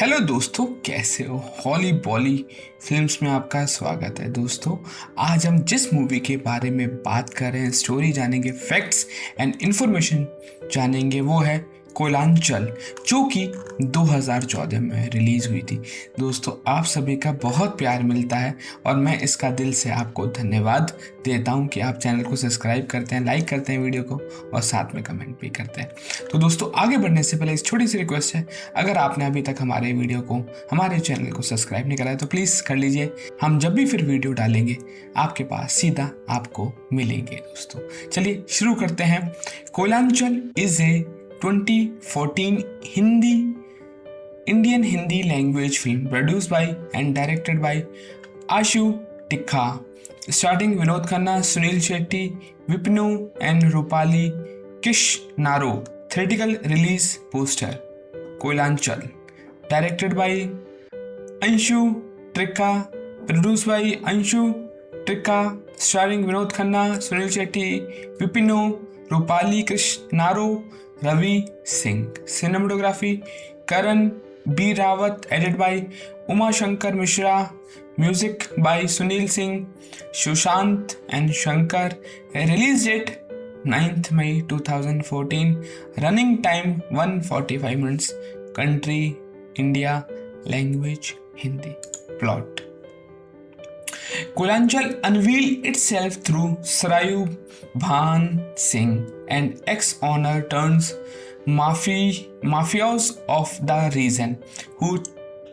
Hello दोस्तों, कैसे हो? हॉली बॉली फिल्म्स में आपका स्वागत है। दोस्तों, आज हम जिस मूवी के बारे में बात कर रहे हैं, स्टोरी जानेंगे, फैक्ट्स एंड इंफॉर्मेशन जानेंगे, वो है कोयलांचल, जो कि 2014 में रिलीज हुई थी। दोस्तों, आप सभी का बहुत प्यार मिलता है और मैं इसका दिल से आपको धन्यवाद देता हूं कि आप चैनल को सब्सक्राइब करते हैं, लाइक करते हैं वीडियो को और साथ में कमेंट भी करते हैं। तो दोस्तों, आगे बढ़ने से पहले एक छोटी सी रिक्वेस्ट है, अगर आपने अभी तक हमारे वीडियो को, हमारे चैनल को सब्सक्राइब नहीं करा है तो प्लीज़ कर लीजिए। हम जब भी फिर वीडियो डालेंगे आपके पास सीधा आपको मिलेंगे। दोस्तों, चलिए शुरू करते हैं। Koylanchal is a 2014 Indian Hindi language film produced by and directed by Ashu Tikha, starring Vinod Khanna, Sunil Shetty, Vipinu and Rupali Kishnaro. Theatrical release poster. Koylanchal, directed by Anshu Trikha, produced by Anshu Trikha, starring Vinod Khanna, Sunil Shetty, Vipinu, Rupali Krishnaro, Ravi Singh. Cinematography Karan B. Rawat, edited by Uma Shankar Mishra, music by Sunil Singh, Sushant and Shankar. Release date 9th May 2014. Running time 145 minutes. Country India. Language Hindi. Plot. Koylanchal unveiled itself through Sarayu Bhan Singh, an ex-honor turns mafios of the region, who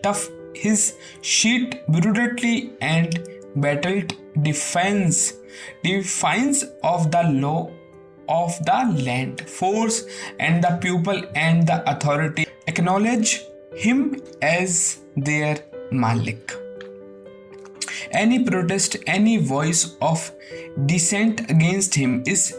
tough his shit brutally and battled defiance of the law of the land, force and the people, and the authority acknowledge him as their Malik. Any protest, any voice of dissent against him is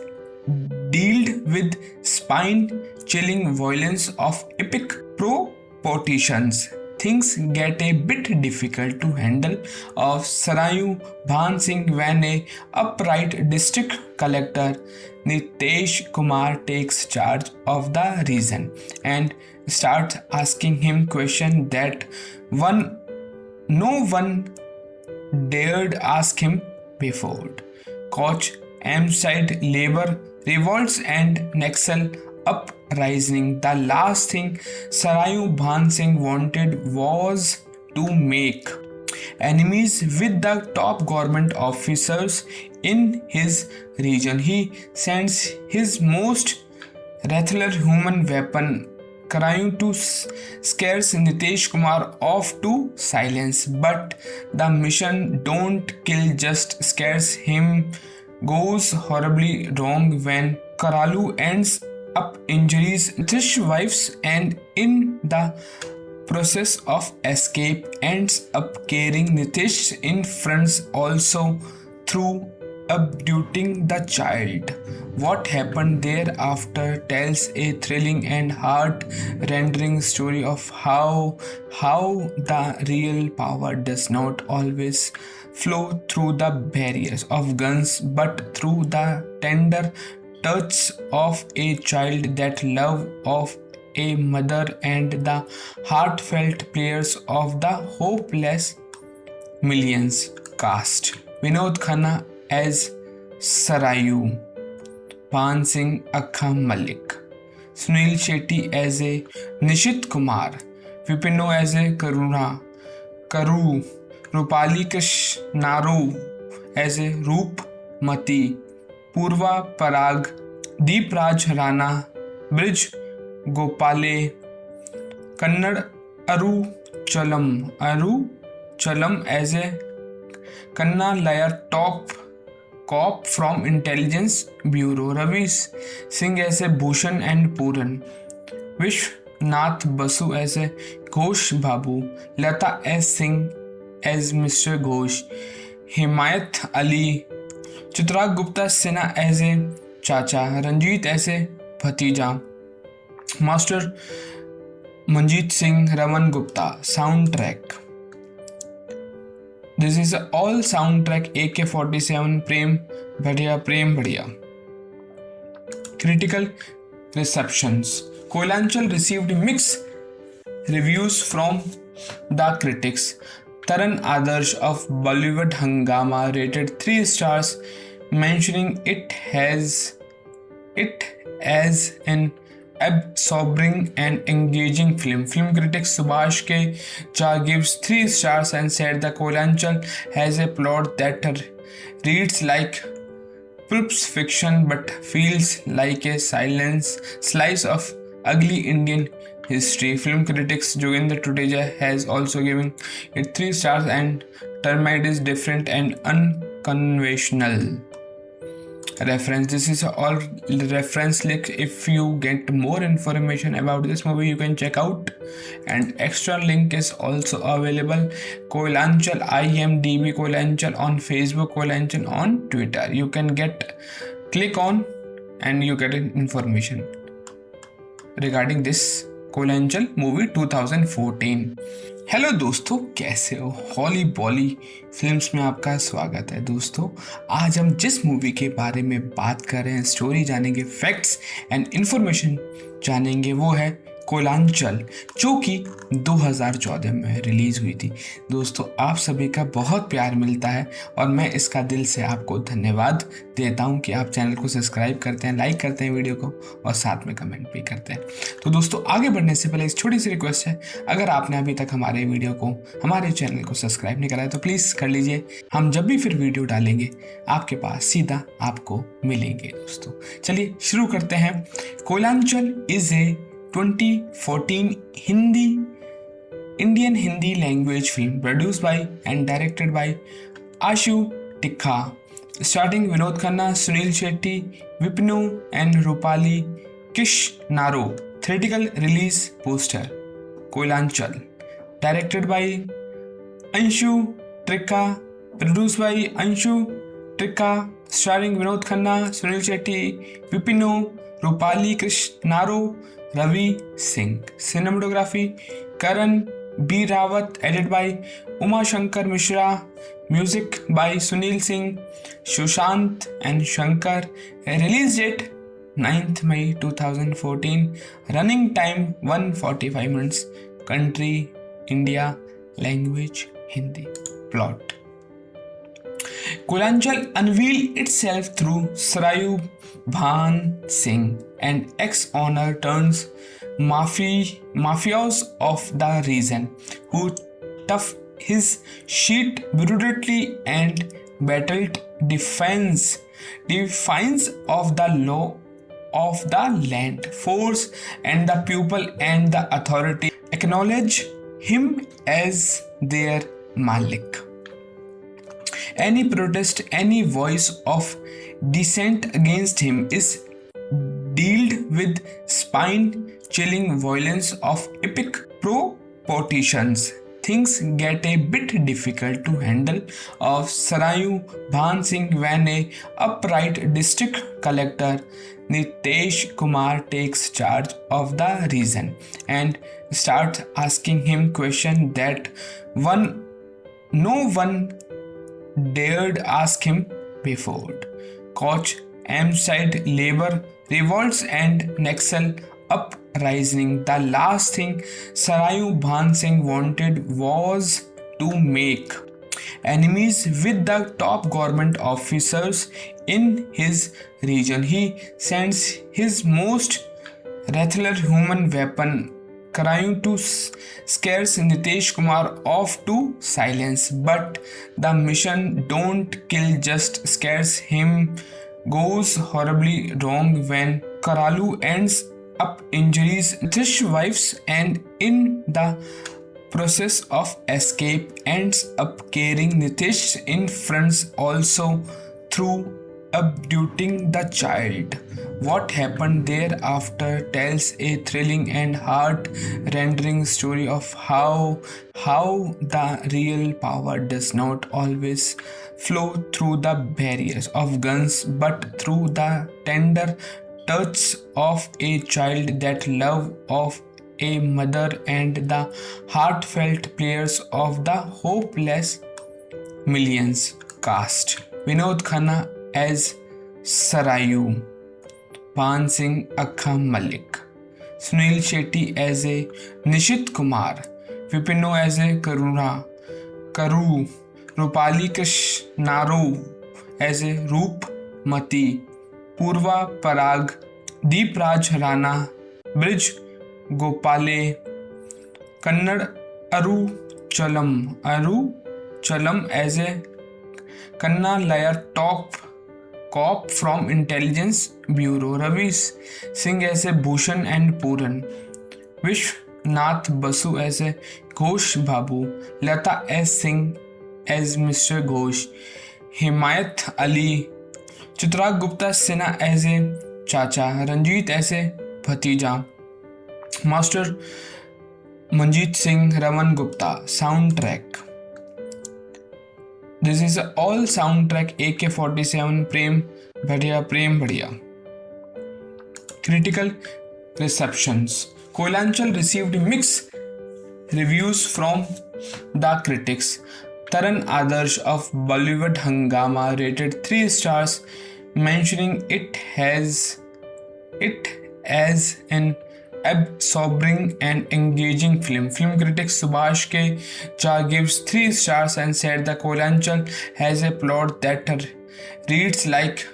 dealt with spine-chilling violence of epic proportions. Things get a bit difficult to handle of Sarayu Bhan Singh when a upright district collector Nitesh Kumar takes charge of the region and starts asking him questions that no one dared ask him before. Koch, M-side labor revolts and Naxal uprising. The last thing Sarayu Bhan Singh wanted was to make enemies with the top government officers in his region. He sends his most lethal human weapon, trying to scare Nitesh Kumar off to silence, but the mission don't kill, just scares him. Goes horribly wrong when Karalu ends up injuries Nitish's wives, and in the process of escape ends up carrying Nitish in fronts also through abducting the child. What happened thereafter tells a thrilling and heart-rending story of how the real power does not always flow through the barriers of guns, but through the tender touch of a child, that love of a mother, and the heartfelt prayers of the hopeless millions. Cast: Vinod Khanna as Sarayu Bhan Singh Akka Malik, Sunil Shetty as a Nishit Kumar, Vipinu as a Karu, Rupali Krishnaro as a Roopmati, Purva Parag, Deep Raj Rana, Brij Gopale, Kannad Aru as a Kanna Layar top cop from Intelligence Bureau, Ravi Singh as a Bhushan and Puran, Vishwanath Basu as a Ghosh Babu, Lata S. Singh as Mr. Ghosh, Himayat Ali, Chitragupta Gupta Sinha as a Chacha, Ranjit as a Bhatija, Master Manjeet Singh, Raman Gupta. Soundtrack. This is all soundtrack AK-47 Prem Badhiya. Critical receptions. Koylanchal received mixed reviews from the critics. Taran Adarsh of Bollywood Hungama rated 3 stars, mentioning it as an absorbing and engaging film. Film critic Subhash K. Jha gives 3 stars and said the Kolanchal has a plot that reads like pulp fiction but feels like a slice of ugly Indian history. Film critics Jogendra Tuteja has also given it 3 stars and termed it is different and unconventional. Reference, this is all reference link. If you get more information about this movie you can check out, and extra link is also available. Kolanchal IMDb Kolanchal on Facebook, Kolanchal on Twitter. You can click on and you get information regarding this Kolanchal movie 2014। Hello दोस्तों, कैसे हो? हॉली बॉली films में आपका स्वागत है। दोस्तों, आज हम जिस मूवी के बारे में बात कर रहे हैं, स्टोरी जानेंगे, फैक्ट्स एंड इंफॉर्मेशन जानेंगे, वो है कोलांचल, जो कि 2014 में रिलीज़ हुई थी। दोस्तों, आप सभी का बहुत प्यार मिलता है और मैं इसका दिल से आपको धन्यवाद देता हूं कि आप चैनल को सब्सक्राइब करते हैं, लाइक करते हैं वीडियो को और साथ में कमेंट भी करते हैं। तो दोस्तों, आगे बढ़ने से पहले एक छोटी सी रिक्वेस्ट है, अगर आपने अभी तक हमारे चैनल को सब्सक्राइब नहीं करा है तो प्लीज़ कर लीजिए। हम जब भी फिर वीडियो डालेंगे आपके पास सीधा आपको मिलेंगे। दोस्तों, चलिए शुरू करते हैं। Kolanchal is a 2014 Indian Hindi language film produced by and directed by Ashu Tikha, starring Vinod Khanna, Sunil Shetty, Vipinu and Rupali Kishnaro. Theatrical release poster. Kolanchal, directed by Anshu Trikha, produced by Anshu Trikha, starring Vinod Khanna, Sunil Shetty, Vipinu, Rupali Krishnaro, Ravi Singh. Cinematography Karan B. Rawat, edited by Uma Shankar Mishra, music by Sunil Singh, Sushant and Shankar. Release date 9th May 2014. Running time 145 minutes. Country India. Language Hindi. Plot. Kolanchal unveiled itself through Sarayu Bhan Singh, an ex-honor turns mafios of the region, who tough his shit brutally and battled defiance of the law of the land, force and the people, and the authority acknowledge him as their Malik. Any protest, any voice of dissent against him is dealt with spine-chilling violence of epic proportions. Things get a bit difficult to handle of Sarayu Bhan Singh when a upright district collector Nitesh Kumar takes charge of the region and starts asking him questions that no one dared ask him before. Koch, Amside, labor revolts and Naxal uprising. The last thing Sarayu Bhan Singh wanted was to make enemies with the top government officers in his region. He sends his most lethal human weapon trying to scares Nitesh Kumar off to silence, but the mission don't kill, just scares him. Goes horribly wrong when Karalu ends up injuries Nitish's wives, and in the process of escape ends up carrying Nitish in fronts also through abducting the child. What happened thereafter tells a thrilling and heart-rending story of how the real power does not always flow through the barriers of guns, but through the tender touch of a child, that love of a mother, and the heartfelt prayers of the hopeless millions. Cast: Vinod Khanna as Sarayu Bhan Singh Akka Malik, Sunil Shetty as a Nishit Kumar, Vipino as a Karu, Rupali Krishnaro as a Roopmati, Purva Parag, Deep Raj Rana, Brij Gopale, Kannad Aruchalam as a Kanna Layar cop from Intelligence Bureau, Ravi Singh as a Bhushan and Puran, Vishnath Basu as a Ghosh Babu, Lata S. Singh as Mr. Ghosh, Himayat Ali, Chitragh Gupta Sinha as a Chacha, Ranjit as a Bhatija, Master Manjeet Singh, Raman Gupta. Soundtrack. This is all soundtrack AK-47 Prem Badhiya. Critical receptions. Koilanchal received mixed reviews from the critics. Taran Adarsh of Bollywood Hungama rated 3 stars, mentioning it as an absorbing and engaging film. Film critic Subhash K. Jha gives 3 stars and said the Koilanchal has a plot that reads like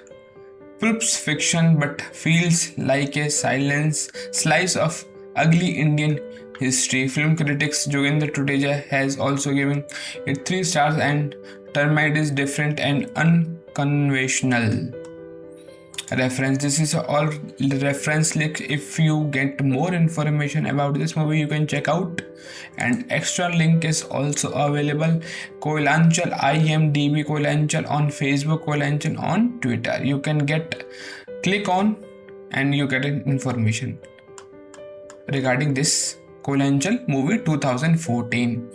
pulp fiction but feels like a slice of ugly Indian history. Film critics Jogendra Tuteja has also given it 3 stars and termed it is different and unconventional. Reference. This is all reference link. If you get more information about this movie, you can check out, and extra link is also available. Koilanchal IMDb Koilanchal on Facebook, Koilanchal on Twitter. You can click on and you get information regarding this Koilanchal movie 2014.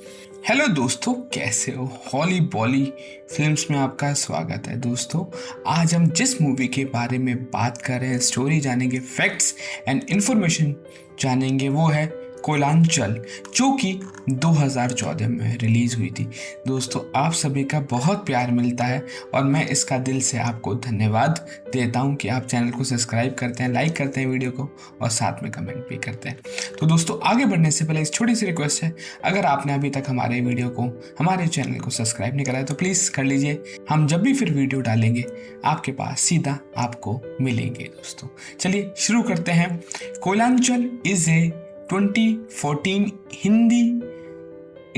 Hello दोस्तों, कैसे हो? हॉली बॉली films में आपका स्वागत है। दोस्तों, आज हम जिस मूवी के बारे में बात कर रहे हैं, स्टोरी जानेंगे, फैक्ट्स एंड इंफॉर्मेशन जानेंगे, वो है कोइलांचल, जो कि 2014 में रिलीज हुई थी। दोस्तों, आप सभी का बहुत प्यार मिलता है और मैं इसका दिल से आपको धन्यवाद देता हूं कि आप चैनल को सब्सक्राइब करते हैं, लाइक करते हैं वीडियो को और साथ में कमेंट भी करते हैं। तो दोस्तों, आगे बढ़ने से पहले एक छोटी सी रिक्वेस्ट है, अगर आपने अभी तक हमारे वीडियो को, हमारे चैनल को सब्सक्राइब नहीं करा है तो प्लीज़ कर लीजिए। हम जब भी फिर वीडियो डालेंगे आपके पास सीधा आपको मिलेंगे। दोस्तों, चलिए शुरू करते हैं। Koylanchal is a 2014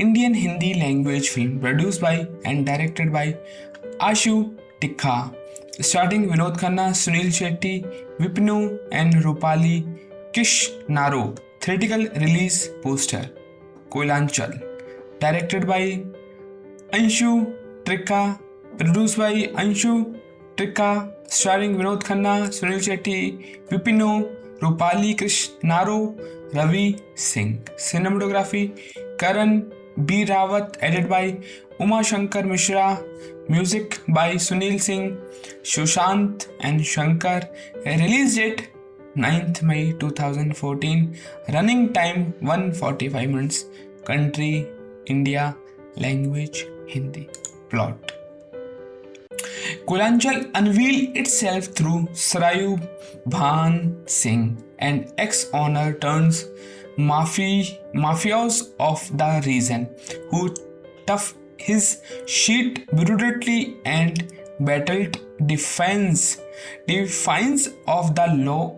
Indian Hindi language film produced by and directed by Ashu Tikha, starring Vinod Khanna, Sunil Shetty, Vipinu and Rupali Krishnaro. Theatrical release poster. Koilanchal, directed by Anshu Trikha, produced by Anshu Trikha, starring Vinod Khanna, Sunil Shetty, Vipinu, Rupali Krishnaro, Ravi Singh. Cinematography Karan B. Rawat, edited by Uma Shankar Mishra, music by Sunil Singh, Sushant and Shankar. Release date 9th May 2014. Running time 145 minutes. Country India. Language Hindi. Plot. Koilanchal unveiled itself through Sarayu Bhan Singh, an ex-honor turns mafios of the region who tough his shit brutally and battled defiance of the law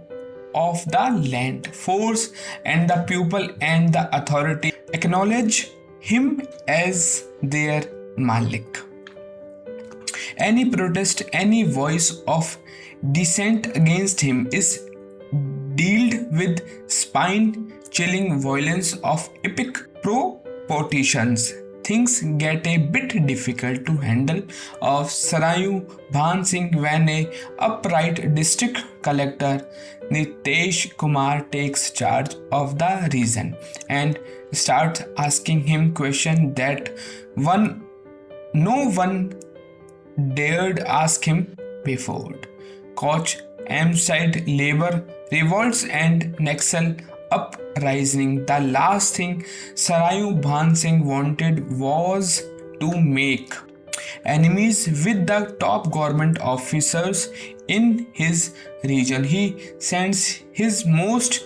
of the land, force and the people, and the authority acknowledge him as their Malik. Any protest, any voice of dissent against him is dealt with spine-chilling violence of epic proportions. Things get a bit difficult to handle of Sarayu Bhan Singh when a upright district collector Nitesh Kumar takes charge of the region and starts asking him questions that no one dared ask him before. Koch, Amside, labor revolts and Naxal uprising. The last thing Sarayu Bhan Singh wanted was to make enemies with the top government officers in his region. He sends his most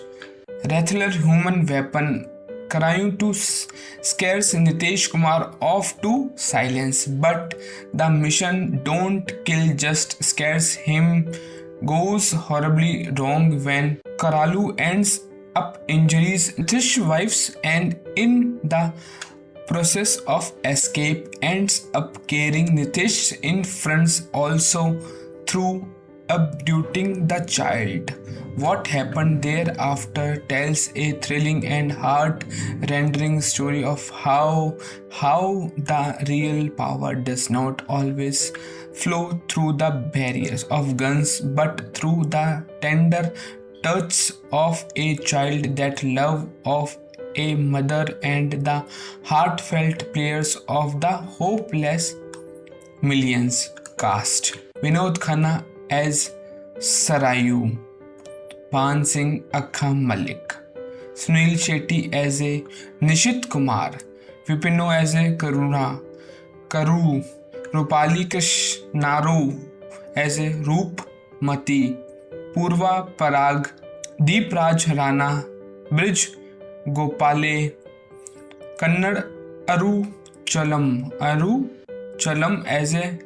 Rattler human weapon trying to scares Nitesh Kumar off to silence, but the mission don't kill just scares him goes horribly wrong when Karalu ends up injuries Nitish's wives and in the process of escape ends up carrying Nitish in front also through abducting the child. What happened thereafter tells a thrilling and heart-rending story of how the real power does not always flow through the barriers of guns but through the tender touch of a child, that love of a mother, and the heartfelt prayers of the hopeless millions. Cast: Vinod Khanna as Sarayu, Pan Singh Akka Malik, Sunil Shetty as a Nishit Kumar, Vipino as a Karu, Rupali Krishnaro as a Roop Mati, Purva Parag, Deep Raj Rana, Brij Gopale, Kannad Aru Chalam as a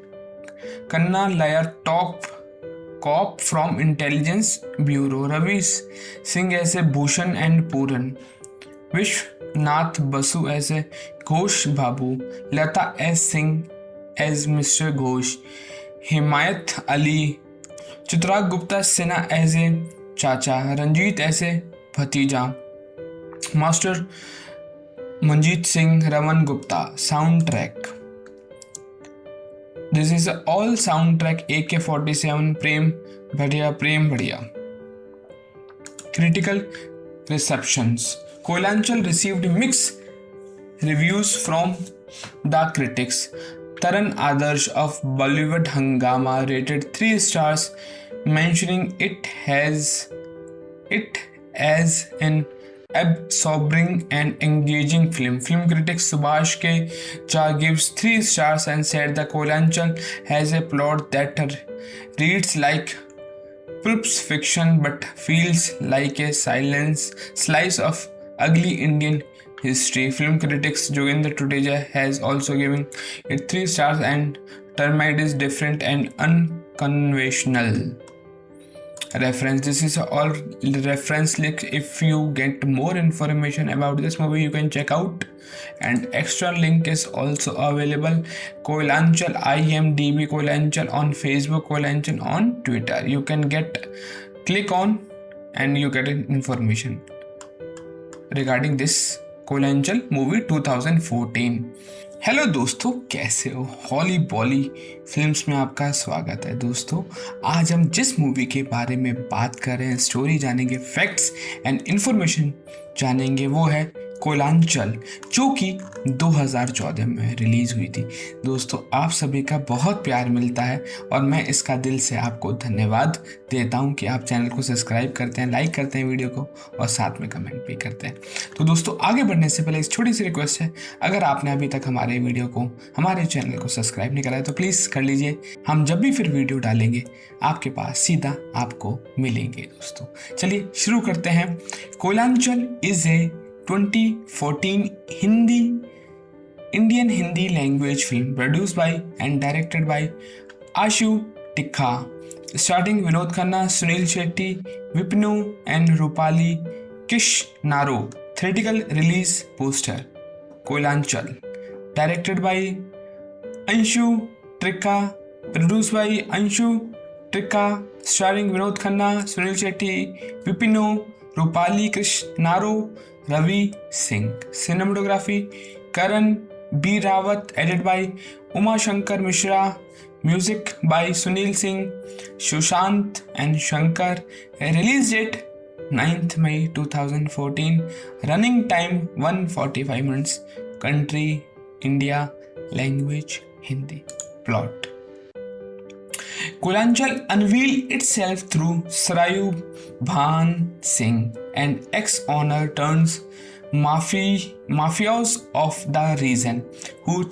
Kanna Layar top cop from Intelligence Bureau, Ravi Singh as a Bhushan and Puran, Vishwanath Basu as a Ghosh Babu, Lata S. Singh as Mr. Ghosh, Himayat Ali, Chitragupta Gupta Sinha as a Chacha, Ranjit as a Bhatija, Master Manjeet Singh Raman Gupta. Soundtrack. This is all soundtrack AK-47 Prem Badhiya. Critical receptions. Koilanchal received mixed reviews from the critics. Taran Adarsh of Bollywood Hungama rated 3 stars, mentioning it as an absorbing and engaging film. Film critic Subhash K. Jha gives 3 stars and said the Koilanchal has a plot that reads like pulp fiction but feels like a slice of ugly Indian history. Film critics Jogendra Tuteja has also given it 3 stars and termed it is different and unconventional. Reference. This is all reference link. If you get more information about this movie, you can check out, and extra link is also available. Koilanchal IMDb Koilanchal on Facebook, Koilanchal on Twitter. You can click on and you get information regarding this Koilanchal movie 2014. Hello दोस्तों, कैसे हो? हॉली बॉली films में आपका स्वागत है। दोस्तों, आज हम जिस मूवी के बारे में बात कर रहे हैं, स्टोरी जानेंगे, फैक्ट्स एंड इंफॉर्मेशन जानेंगे, वो है कोइलांचल, जो कि 2014 में रिलीज हुई थी। दोस्तों, आप सभी का बहुत प्यार मिलता है और मैं इसका दिल से आपको धन्यवाद देता हूं कि आप चैनल को सब्सक्राइब करते हैं, लाइक करते हैं वीडियो को और साथ में कमेंट भी करते हैं। तो दोस्तों, आगे बढ़ने से पहले एक छोटी सी रिक्वेस्ट है, अगर आपने अभी तक हमारे वीडियो को, हमारे चैनल को सब्सक्राइब नहीं करा है तो प्लीज़ कर लीजिए। हम जब भी फिर वीडियो डालेंगे आपके पास सीधा आपको मिलेंगे। दोस्तों, चलिए शुरू करते हैं। Koylanchal is a 2014 Indian Hindi language film produced by and directed by Ashu Tikha, starring Vinod Khanna, Sunil Shetty, Vipinu and Rupali Krishnaro. Theatrical release poster. Koilanchal, directed by Anshu Trikha, produced by Anshu Trikha, starring Vinod Khanna, Sunil Shetty, Vipinu, Rupali Krishnaro, Ravi Singh. Cinematography Karan B. Rawat, edited by Uma Shankar Mishra, music by Sunil Singh, Sushant and Shankar. Release date 9th May 2014. Running time 145 minutes. Country India. Language Hindi. Plot. Koilanchal unveiled itself through Sarayu Bhan Singh, an ex-honor turns mafios of the region, who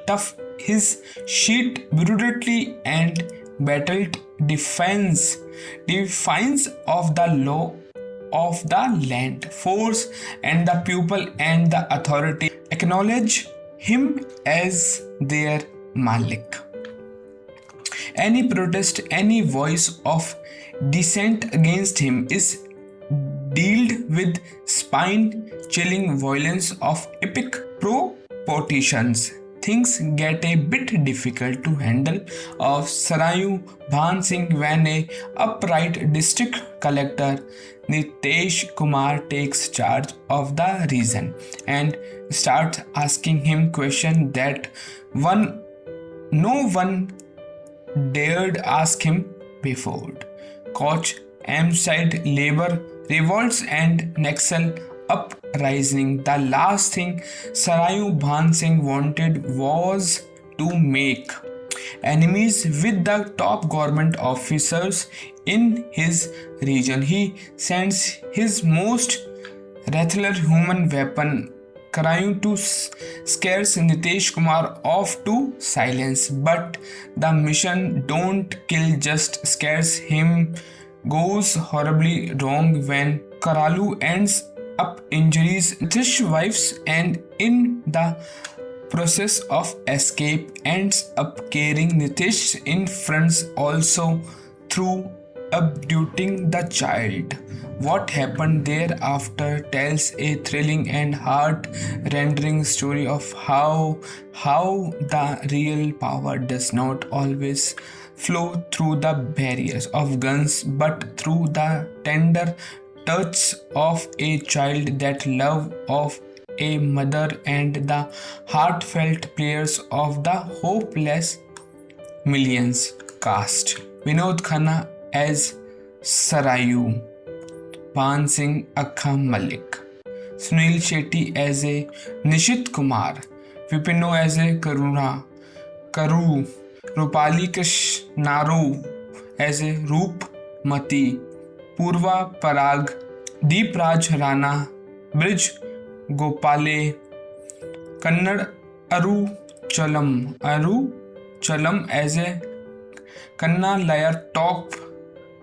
tough his shit brutally and battled defiance of the law of the land, force, and the people and the authority acknowledge him as their Malik. Any protest, any voice of dissent against him is dealt with spine-chilling violence of epic proportions. Things get a bit difficult to handle of Sarayu Bhan Singh when a upright district collector Nitesh Kumar takes charge of the region and starts asking him questions that no one dared ask him before. Koch, M-side labor revolts and Naxal uprising. The last thing Sarayu Bhan Singh wanted was to make enemies with the top government officers in his region. He sends his most lethal human weapon, trying to scare Nitesh Kumar off to silence, but the mission don't kill, just scares him. Goes horribly wrong when Karalu ends up injuries Nitish's wives and in the process of escape ends up carrying Nitish in fronts also through abducting the child. What happened thereafter tells a thrilling and heart-rending story of how the real power does not always flow through the barriers of guns but through the tender touch of a child, that love of a mother, and the heartfelt prayers of the hopeless millions. Cast: Vinod Khanna as Sarayu Bhan Singh Akka Malik, Sunil Shetty as a Nishit Kumar, Vipino as a Karu, Rupali Krishnaro as a Roop Mati, Purva Parag, Deep Raj Rana, Brij Gopale, Kannad Aru Chalam as a Kanna Layar top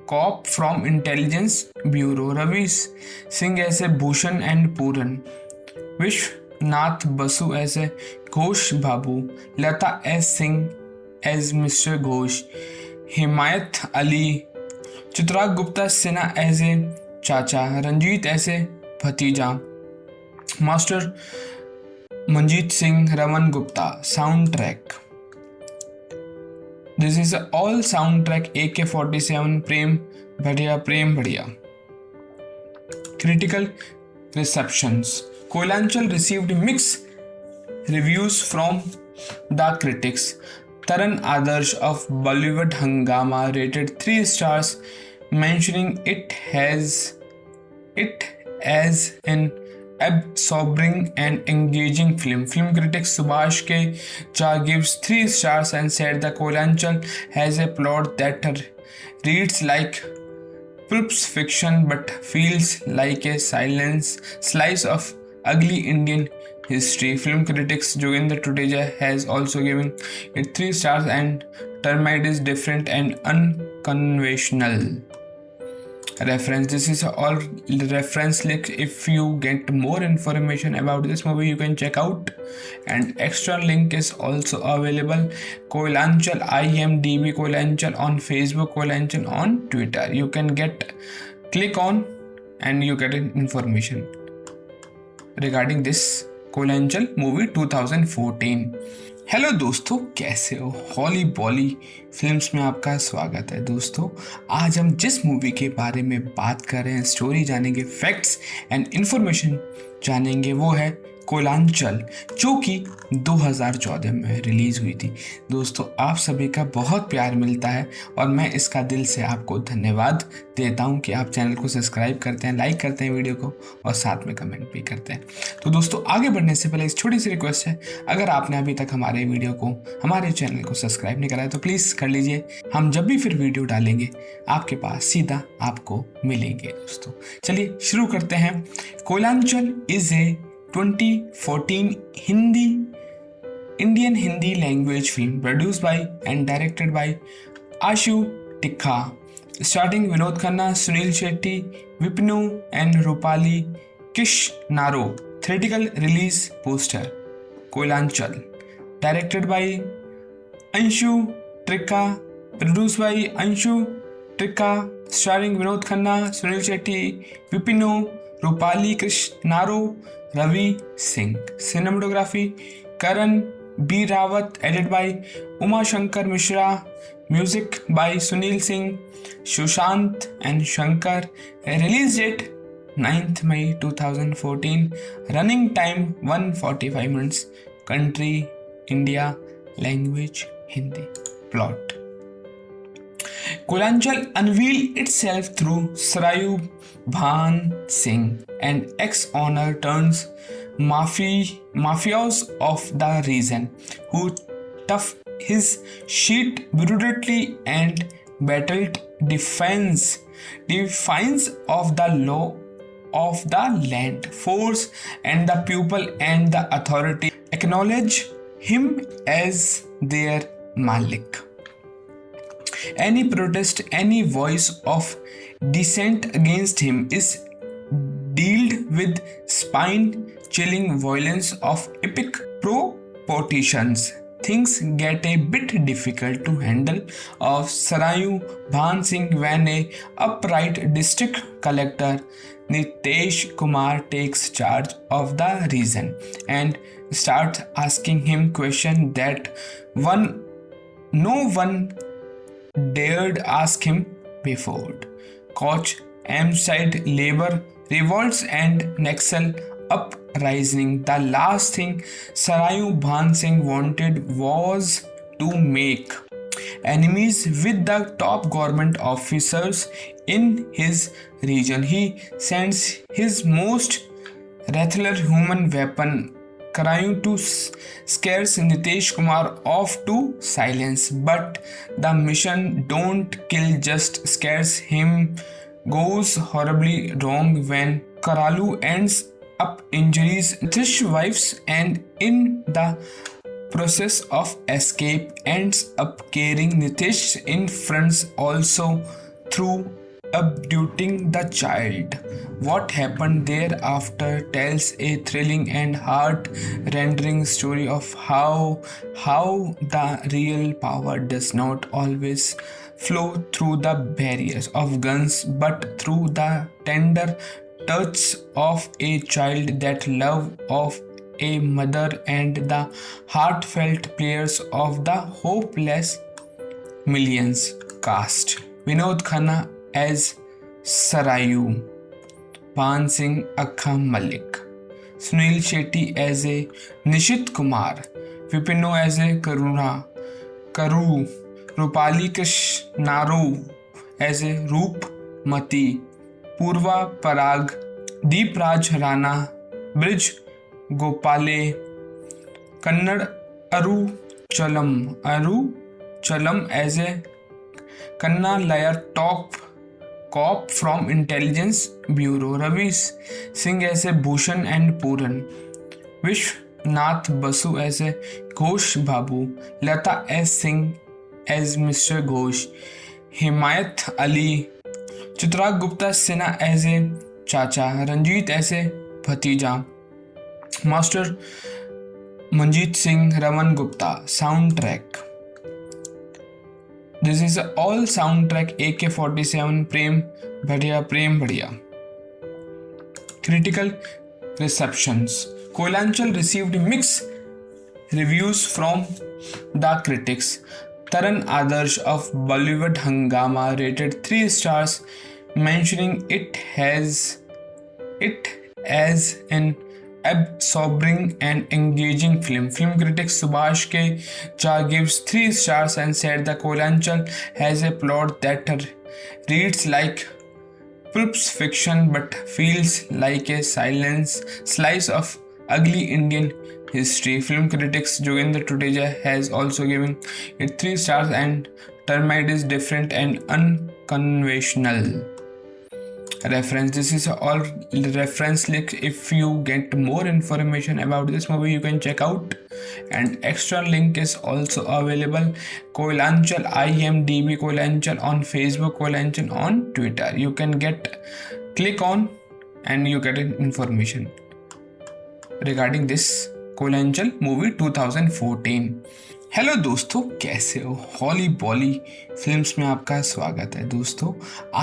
cop from Intelligence Bureau, Ravi Singh as a Bhushan and Puran, Vishnath Basu as a Ghosh Babu, Lata S. Singh as Mr. Ghosh, Himayat Ali, Chitragh Gupta Sinha as a Chacha, Ranjit as a Bhatija, Master Manjeet Singh Raman Gupta. Soundtrack: this is all soundtrack AK-47 Prem Bhadiya. Critical receptions: Koilanchal received mixed reviews from the critics. Taran Adarsh of Bollywood Hungama rated 3 stars, mentioning it as an absorbing and engaging film. Film critic Subhash K. Jha gives 3 stars and said the Koilanchal has a plot that reads like pulp fiction but feels like a slice of ugly Indian history. Film critics Jogendra Tuteja has also given it 3 stars and termed it is different and unconventional. Reference: this is all reference link. If you get more information about this movie you can check out, and extra link is also available. Koilanchal IMDb Koilanchal on Facebook, Koilanchal on Twitter. You can click on and you get information regarding this Koylanchal movie 2014। Hello दोस्तों, कैसे हो? हॉली बॉली films में आपका स्वागत है। दोस्तों, आज हम जिस मूवी के बारे में बात कर रहे हैं, स्टोरी जानेंगे, फैक्ट्स एंड इंफॉर्मेशन जानेंगे, वो है कोयलांचल, जो कि 2014 में रिलीज हुई थी। दोस्तों, आप सभी का बहुत प्यार मिलता है और मैं इसका दिल से आपको धन्यवाद देता हूं कि आप चैनल को सब्सक्राइब करते हैं, लाइक करते हैं वीडियो को और साथ में कमेंट भी करते हैं। तो दोस्तों, आगे बढ़ने से पहले एक छोटी सी रिक्वेस्ट है, अगर आपने अभी तक हमारे वीडियो को, हमारे चैनल को सब्सक्राइब नहीं करा है तो प्लीज़ कर लीजिए। हम जब भी फिर वीडियो डालेंगे आपके पास सीधा आपको मिलेंगे। दोस्तों, चलिए शुरू करते हैं। Koylanchal is a 2014 Indian Hindi language film produced by and directed by Ashu Tikka, starring Vinod Khanna, Sunil Shetty, Vipinu and Rupali Kishnaro. Theatrical release poster. Koilanchal. Directed by Anshu Trikha. Produced by Anshu Trikha. Starring Vinod Khanna, Sunil Shetty, Vipinu, Rupali Krishnaro, Ravi Singh. Cinematography Karan B. Rawat. Edited by Uma Shankar Mishra. Music by Sunil Singh, Sushant and Shankar. Release date 9th May 2014. Running time 145 minutes. Country India. Language Hindi. Plot. Koilanchal unveiled itself through Sarayu Bhan Singh, an ex-honor turns mafios of the region, who tough his sheet brutally and battled defiance of the law of the land, force, and the people and the authority acknowledge him as their Malik. Any protest, any voice of dissent against him is dealt with spine-chilling violence of epic proportions. Things get a bit difficult to handle of Sarayu Bhan Singh when a upright district collector Nitesh Kumar takes charge of the region and starts asking him questions that no one dared ask him before. Koch, M-side labor revolts and Naxal uprising. The last thing Sarayu Bhan Singh wanted was to make enemies with the top government officers in his region. He sends his most lethal human weapon, Karayu, to scare Nitesh Kumar off to silence, but the mission don't kill, just scares him, goes horribly wrong when Karalu ends up injuries Nitish's wives and in the process of escape ends up carrying Nitish in front also through abducting the child. What happened thereafter tells a thrilling and heart-rending story of how the real power does not always flow through the barriers of guns but through the tender touch of a child, that love of a mother, and the heartfelt prayers of the hopeless millions. Cast: Vinod Khanna as Sarayu Bhan Singh Akka Malik, Sunil Shetty as a Nishit Kumar, Vipinu as a Karu, Rupali Krishnaro as a Roopmati, Purva Parag, Deep Raj Rana, Brij Gopale, Kannad Aru Chalam as a Kanna Layar top cop from Intelligence Bureau, Ravi Singh as a Bhushan and Puran, Vishnath Basu as a Ghosh Babu, Lata S. Singh as Mr. Ghosh, Himayat Ali, Chitragh Gupta Sinha as a Chacha, Ranjit as a Bhatija, Master Manjeet Singh, Raman Gupta. Soundtrack. This is all soundtrack AK-47 Prem Badhiya. Critical receptions. Koilanchal received mixed reviews from the critics. Taran Adarsh of Bollywood Hungama rated 3 stars, mentioning it as an absorbing and engaging film. Film critic Subhash K. Jha gives 3 stars and said the Koilanchal has a plot that reads like pulp fiction but feels like a slice of ugly Indian history. Film critics Jogendra Tuteja has also given it 3 stars and termed it is different and unconventional. Reference: this is all reference link. If you get more information about this movie, you can check out, and extra link is also available. Koilanchal IMDb Koilanchal on Facebook, Koilanchal on Twitter. You can get Click on and you get information regarding this Koylanchal movie 2014। Hello दोस्तों, कैसे हो? हॉली बॉली films में आपका स्वागत है। दोस्तों,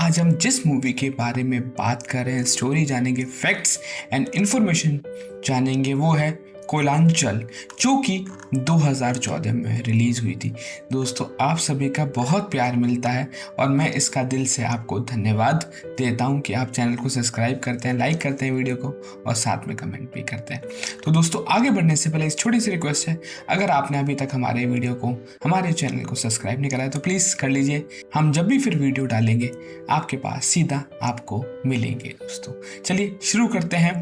आज हम जिस मूवी के बारे में बात कर रहे हैं, स्टोरी जानेंगे, फैक्ट्स एंड इंफॉर्मेशन जानेंगे, वो है कोयलांचल, जो कि 2014 में रिलीज हुई थी। दोस्तों, आप सभी का बहुत प्यार मिलता है और मैं इसका दिल से आपको धन्यवाद देता हूं कि आप चैनल को सब्सक्राइब करते हैं, लाइक करते हैं वीडियो को और साथ में कमेंट भी करते हैं। तो दोस्तों, आगे बढ़ने से पहले एक छोटी सी रिक्वेस्ट है, अगर आपने अभी तक हमारे वीडियो को, हमारे चैनल को सब्सक्राइब नहीं करा है तो प्लीज़ कर लीजिए। हम जब भी फिर वीडियो डालेंगे आपके पास सीधा आपको मिलेंगे। दोस्तों, चलिए शुरू करते हैं।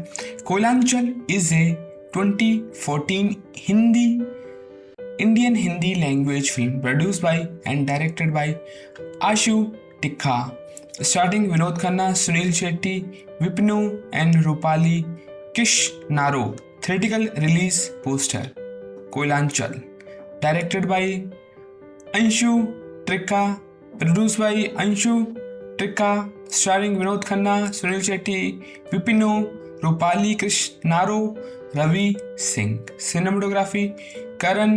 Koylanchal is a 2014 Indian Hindi language film produced by and directed by Ashu Tikha, starring Vinod Khanna, Sunil Shetty, Vipinu and Rupali Kishnaro. Theatrical release poster. Koylanchal, directed by Anshu Tikha, produced by Anshu Tikha, starring Vinod Khanna, Sunil Shetty, Vipinu, Rupali Kishnaro, Ravi Singh. Cinematography Karan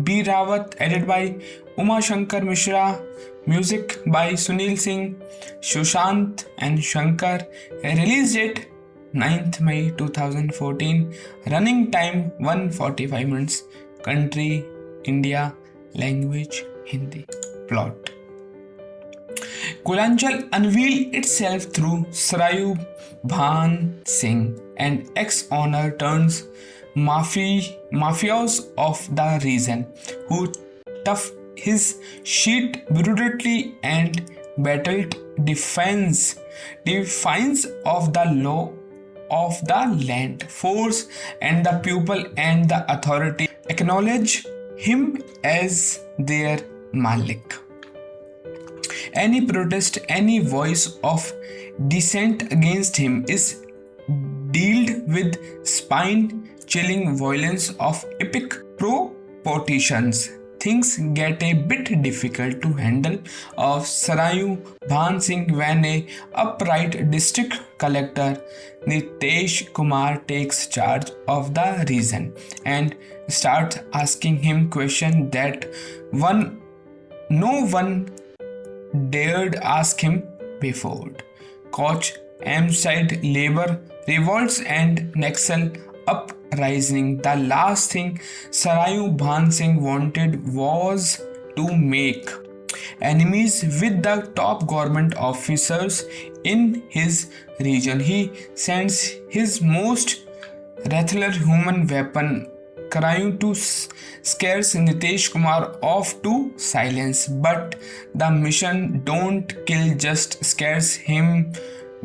B. Rawat, edited by Uma Shankar Mishra, music by Sunil Singh, Sushant and Shankar. Release date 9th May 2014. Running time 145 minutes. Country India. Language Hindi. Plot. Koylanchal unveiled itself through Sarayu Bhan Singh, an ex-honor turns mafios of the region who tough his shit brutally and battled defiance of the law of the land, force and the people, and the authority acknowledge him as their Malik. Any protest, any voice of dissent against him is dealt with spine-chilling violence of epic proportions. Things get a bit difficult to handle of Sarayu Bhan Singh when a upright district collector Nitesh Kumar takes charge of the region and starts asking him questions that no one dared ask him before. Koch, Amside labor revolts and Naxal uprising. The last thing Sarayu Bhan Singh wanted was to make enemies with the top government officers in his region. He sends his most lethal human weapon, trying to scare Nitesh Kumar off to silence, but the mission don't kill, just scares him.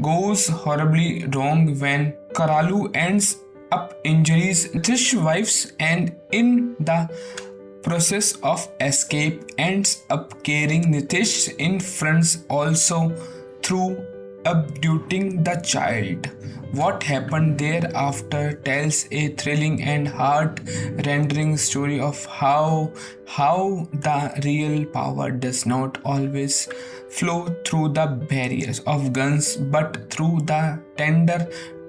Goes horribly wrong when Karalu ends up injuries Nitish's wives, and in the process of escape ends up carrying Nitish in fronts also through abducting the child. What happened thereafter tells a thrilling and heart-rending story of how the real power does not always flow through the barriers of guns, but through the tender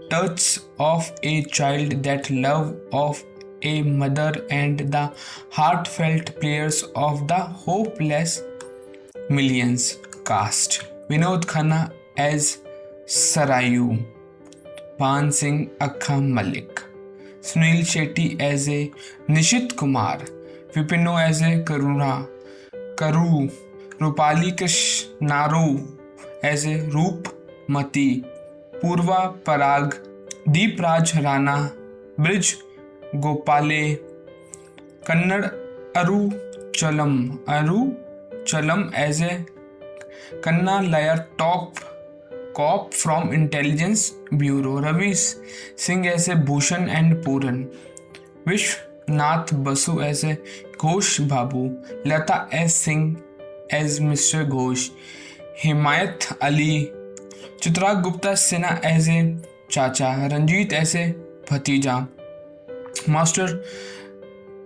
touch of a child, that love of a mother, and the heartfelt prayers of the hopeless millions. Cast: Vinod Khanna as Sarayu Bhan Singh Akka Malik, Sunil Shetty as a Nishit Kumar, Vipinu as a Karu, Rupali Kishnaro as a Roopmati, Purva Parag, Deep Raj Rana, Brij Gopale, Kannad Aruchalam as a Kanna Layar top cop from Intelligence Bureau, Ravi Singh as a Bhushan and Puran, Vishwanath Basu as a Ghosh Babu, Lata S. Singh as Mr. Ghosh, Himayat Ali, Chitragupta Gupta Sinha as a Chacha, Ranjit as a Bhatija, Master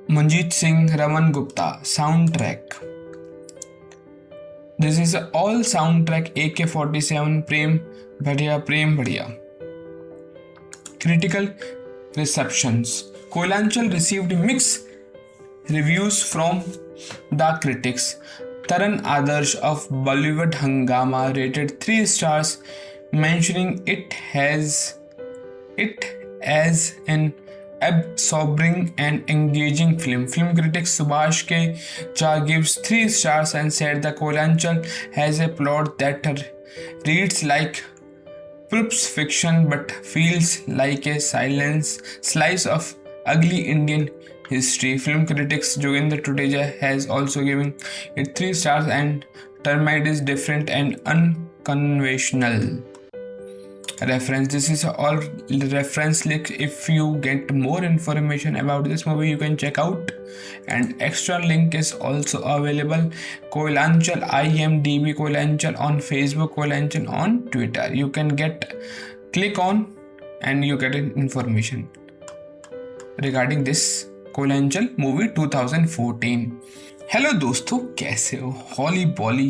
Manjeet Singh, Raman Gupta. Soundtrack: This is all soundtrack AK-47 Prem Badhiya. Critical receptions. Koilanchal received mixed reviews from the critics. Taran Adarsh of Bollywood Hungama rated 3 stars, mentioning it as an absorbing and engaging film. Film critic Subhash K. Jha gives 3 stars and said the Koilanchal has a plot that reads like pulp fiction but feels like a slice of ugly Indian history. Film critics Jogendra Tuteja has also given it 3 stars and termed it is different and unconventional. Reference. This is all reference link. If you get more information about this movie, you can check out, and extra link is also available. Koilanchal IMDb Koilanchal on Facebook, Koilanchal on Twitter. You can click on and you get information regarding this Koilanchal movie 2014. Hello दोस्तों, कैसे हो? हॉली बॉली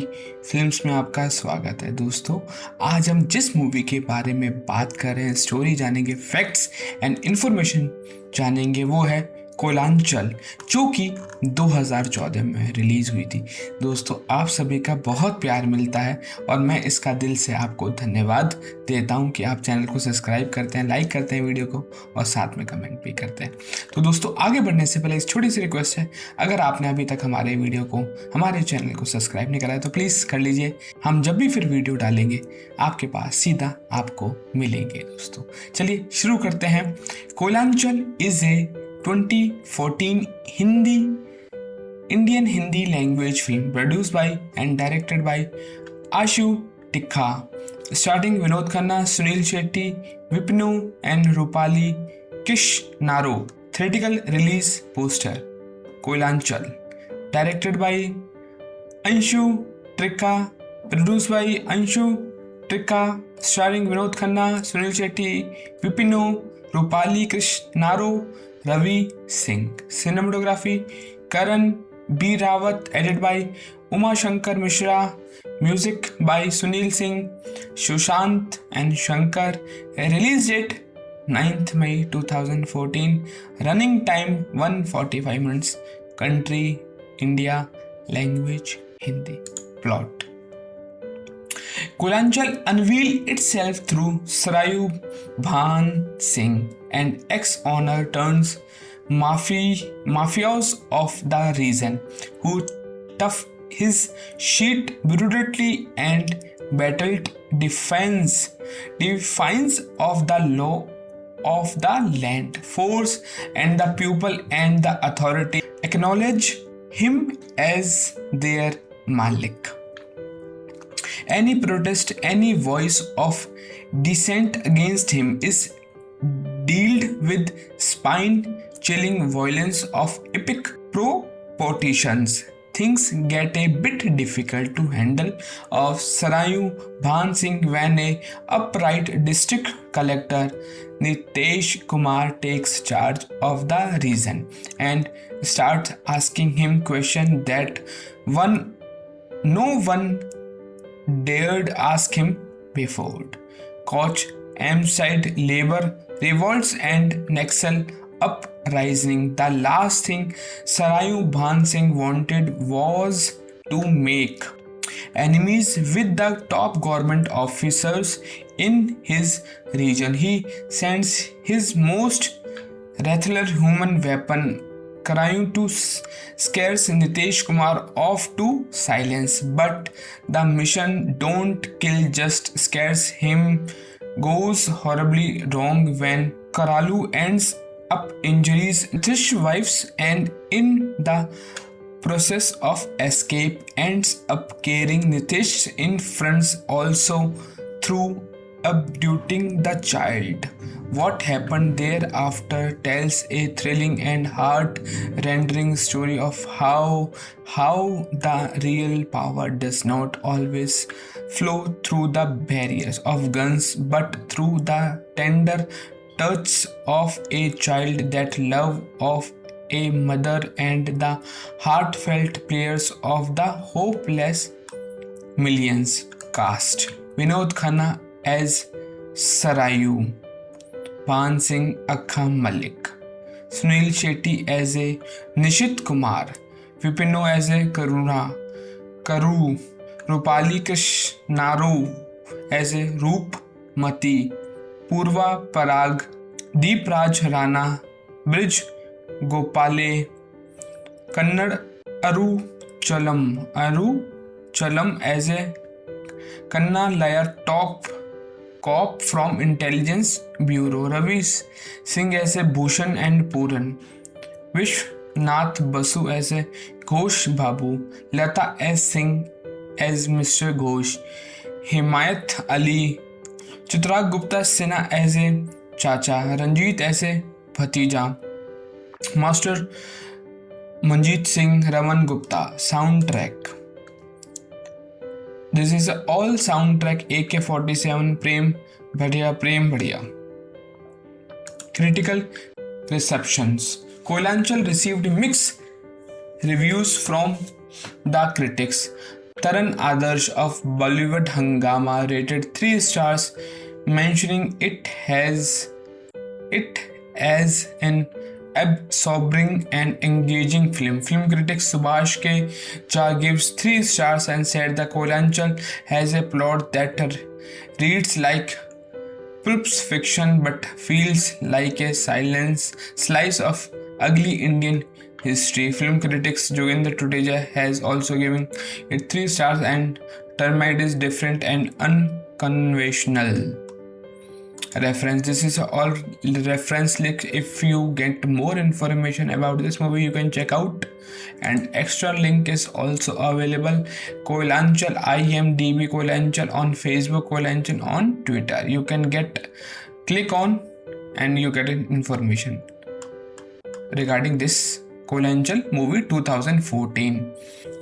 films में आपका स्वागत है। दोस्तों, आज हम जिस मूवी के बारे में बात कर रहे हैं, स्टोरी जानेंगे, फैक्ट्स एंड इंफॉर्मेशन जानेंगे, वो है कोइलांचल, जो कि 2014 में रिलीज हुई थी। दोस्तों, आप सभी का बहुत प्यार मिलता है और मैं इसका दिल से आपको धन्यवाद देता हूं कि आप चैनल को सब्सक्राइब करते हैं, लाइक करते हैं वीडियो को और साथ में कमेंट भी करते हैं। तो दोस्तों, आगे बढ़ने से पहले एक छोटी सी रिक्वेस्ट है, अगर आपने अभी तक हमारे चैनल को सब्सक्राइब नहीं करा है तो प्लीज़ कर लीजिए। हम जब भी फिर वीडियो डालेंगे आपके पास सीधा आपको मिलेंगे। दोस्तों, चलिए शुरू करते हैं। Koylanchal is a 2014 Indian Hindi language film produced by and directed by Ashu Tikha, starring Vinod Khanna, Sunil Shetty, Vipinu and Rupali Kishnaro. Theatrical release poster. Koilanchal, directed by Anshu Trikha, produced by Anshu Trikha, starring Vinod Khanna, Sunil Shetty, Vipinu, Rupali Krishnaro, Ravi Singh. Cinematography Karan B. Rawat, edited by Uma Shankar Mishra, music by Sunil Singh, Sushant and Shankar. Release date 9th May 2014. Running time 145 minutes. Country India. Language Hindi. Plot. Koilanchal unveiled itself through Sarayu Bhan Singh, an ex-honor turns mafios of the region who tough his shit brutally and battled defiance of the law of the land, force and the people, and the authority acknowledge him as their Malik. Any protest, any voice of dissent against him is dealt with spine-chilling violence of epic proportions. Things get a bit difficult to handle of Sarayu Bhan Singh when a upright district collector Nitesh Kumar takes charge of the region and starts asking him questions that no one dared ask him before. Koch, M-side labor revolts and Naxal uprising. The last thing Sarayu Bhan Singh wanted was to make enemies with the top government officers in his region. He sends his most lethal human weapon, trying to scares Nitesh Kumar off to silence, but the mission don't kill, just scares him. Goes horribly wrong when Karalu ends up injuries Nitish's wives, and in the process of escape ends up carrying Nitish in fronts also through abducting the child. What happened thereafter tells a thrilling and heart-rending story of how the real power does not always flow through the barriers of guns, but through the tender touch of a child, that love of a mother, and the heartfelt prayers of the hopeless millions cast. Vinod Khanna as Sarayu, Bhan Singh Akka Malik, Sunil Shetty as a Nishit Kumar, Vipino as a Karu, Rupali Krishnaro as a Roopmati, Purva Parag, Deep Raj Rana, Brij Gopale, Kannad Aruchalam as a Kanna Layar top cop from Intelligence Bureau, Ravi Singh as a Bhushan and Puran, Vishnath Basu as a Ghosh Babu, Lata S. Singh as Mr. Ghosh, Himayat Ali, Chitragh Gupta Sinha as a Chacha, Ranjit as a Bhatija, Master Manjeet Singh, Raman Gupta. Soundtrack. This is all soundtrack AK-47 Prem Badhiya. Critical receptions. Koilanchal received mixed reviews from the critics. Taran Adarsh of Bollywood Hungama rated 3 stars, mentioning it as an absorbing and engaging film. Film critic Subhash K. Jha gives 3 stars and said the Koilanchal has a plot that reads like pulp fiction but feels like a slice of ugly Indian history. Film critics Jogendra Tuteja has also given it 3 stars and termed it is different and unconventional. Reference. This is all reference link. If you get more information about this movie, you can check out, and extra link is also available. Koilanchal IMDb Koilanchal on Facebook, Koilanchal on Twitter. You can click on and you get information regarding this Koylanchal movie 2014।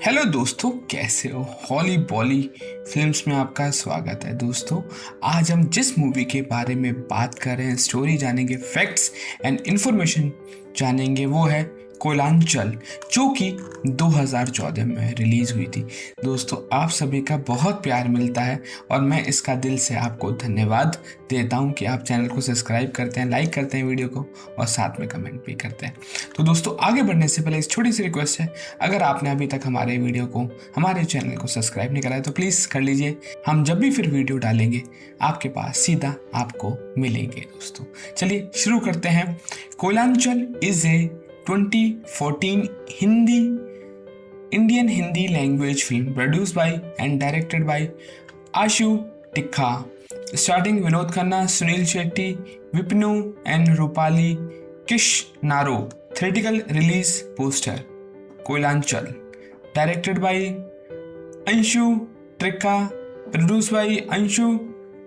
Hello दोस्तों, कैसे हो? हॉली बॉली films में आपका स्वागत है। दोस्तों, आज हम जिस मूवी के बारे में बात कर रहे हैं, स्टोरी जानेंगे, फैक्ट्स एंड इंफॉर्मेशन जानेंगे, वो है कोयलांचल, जो कि 2014 में रिलीज हुई थी। दोस्तों, आप सभी का बहुत प्यार मिलता है और मैं इसका दिल से आपको धन्यवाद देता हूं कि आप चैनल को सब्सक्राइब करते हैं, लाइक करते हैं वीडियो को और साथ में कमेंट भी करते हैं। तो दोस्तों, आगे बढ़ने से पहले एक छोटी सी रिक्वेस्ट है, अगर आपने अभी तक हमारे वीडियो को, हमारे चैनल को सब्सक्राइब नहीं करा है तो प्लीज़ कर लीजिए। हम जब भी फिर वीडियो डालेंगे आपके पास सीधा आपको मिलेंगे। दोस्तों, चलिए शुरू करते हैं। Koylanchal is a 2014 Indian Hindi language film produced by and directed by Ashu Tikha, starring Vinod Khanna, Sunil Shetty, Vipinu and Rupali Krishnaro. Theatrical release poster. Koilanchal, directed by Anshu Trikha, produced by Anshu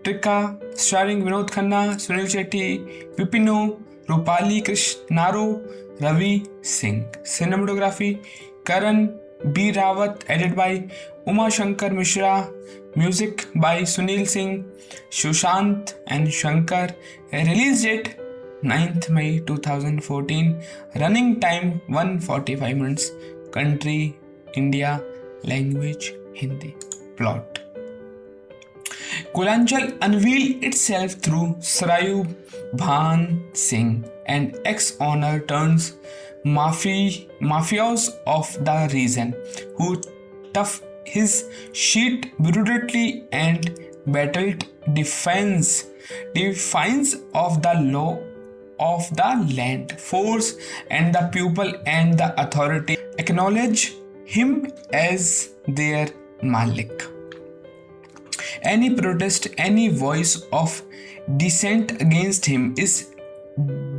Trikha, starring Vinod Khanna, Sunil Shetty, Vipinu, Rupali Krishnaro, Ravi Singh. Cinematography Karan B. Rawat, edited by Uma Shankar Mishra, music by Sunil Singh, Sushant and Shankar. Release date 9th May 2014. Running time 145 minutes. Country India. Language Hindi. Plot. Koilanchal unveiled itself through Sarayu Bhan Singh, an ex-honor turns mafios of the region, who tough his shit brutally and battled defiance of the law of the land, force and the people, and the authority acknowledge him as their Malik. Any protest, any voice of dissent against him is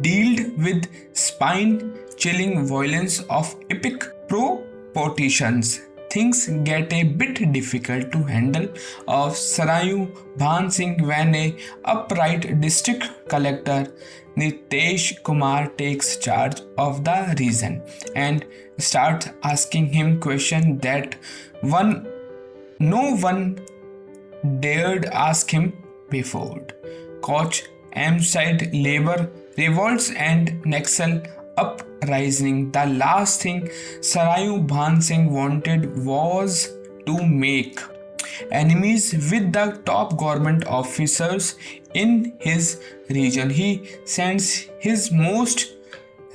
dealt with spine-chilling violence of epic proportions. Things get a bit difficult to handle of Sarayu Bhan Singh when a upright district collector Nitesh Kumar takes charge of the region and starts asking him questions that no one dared ask him before. Koch, Amside, labor revolts and Naxal uprising. The last thing Sarayu Bhan Singh wanted was to make enemies with the top government officers in his region. He sends his most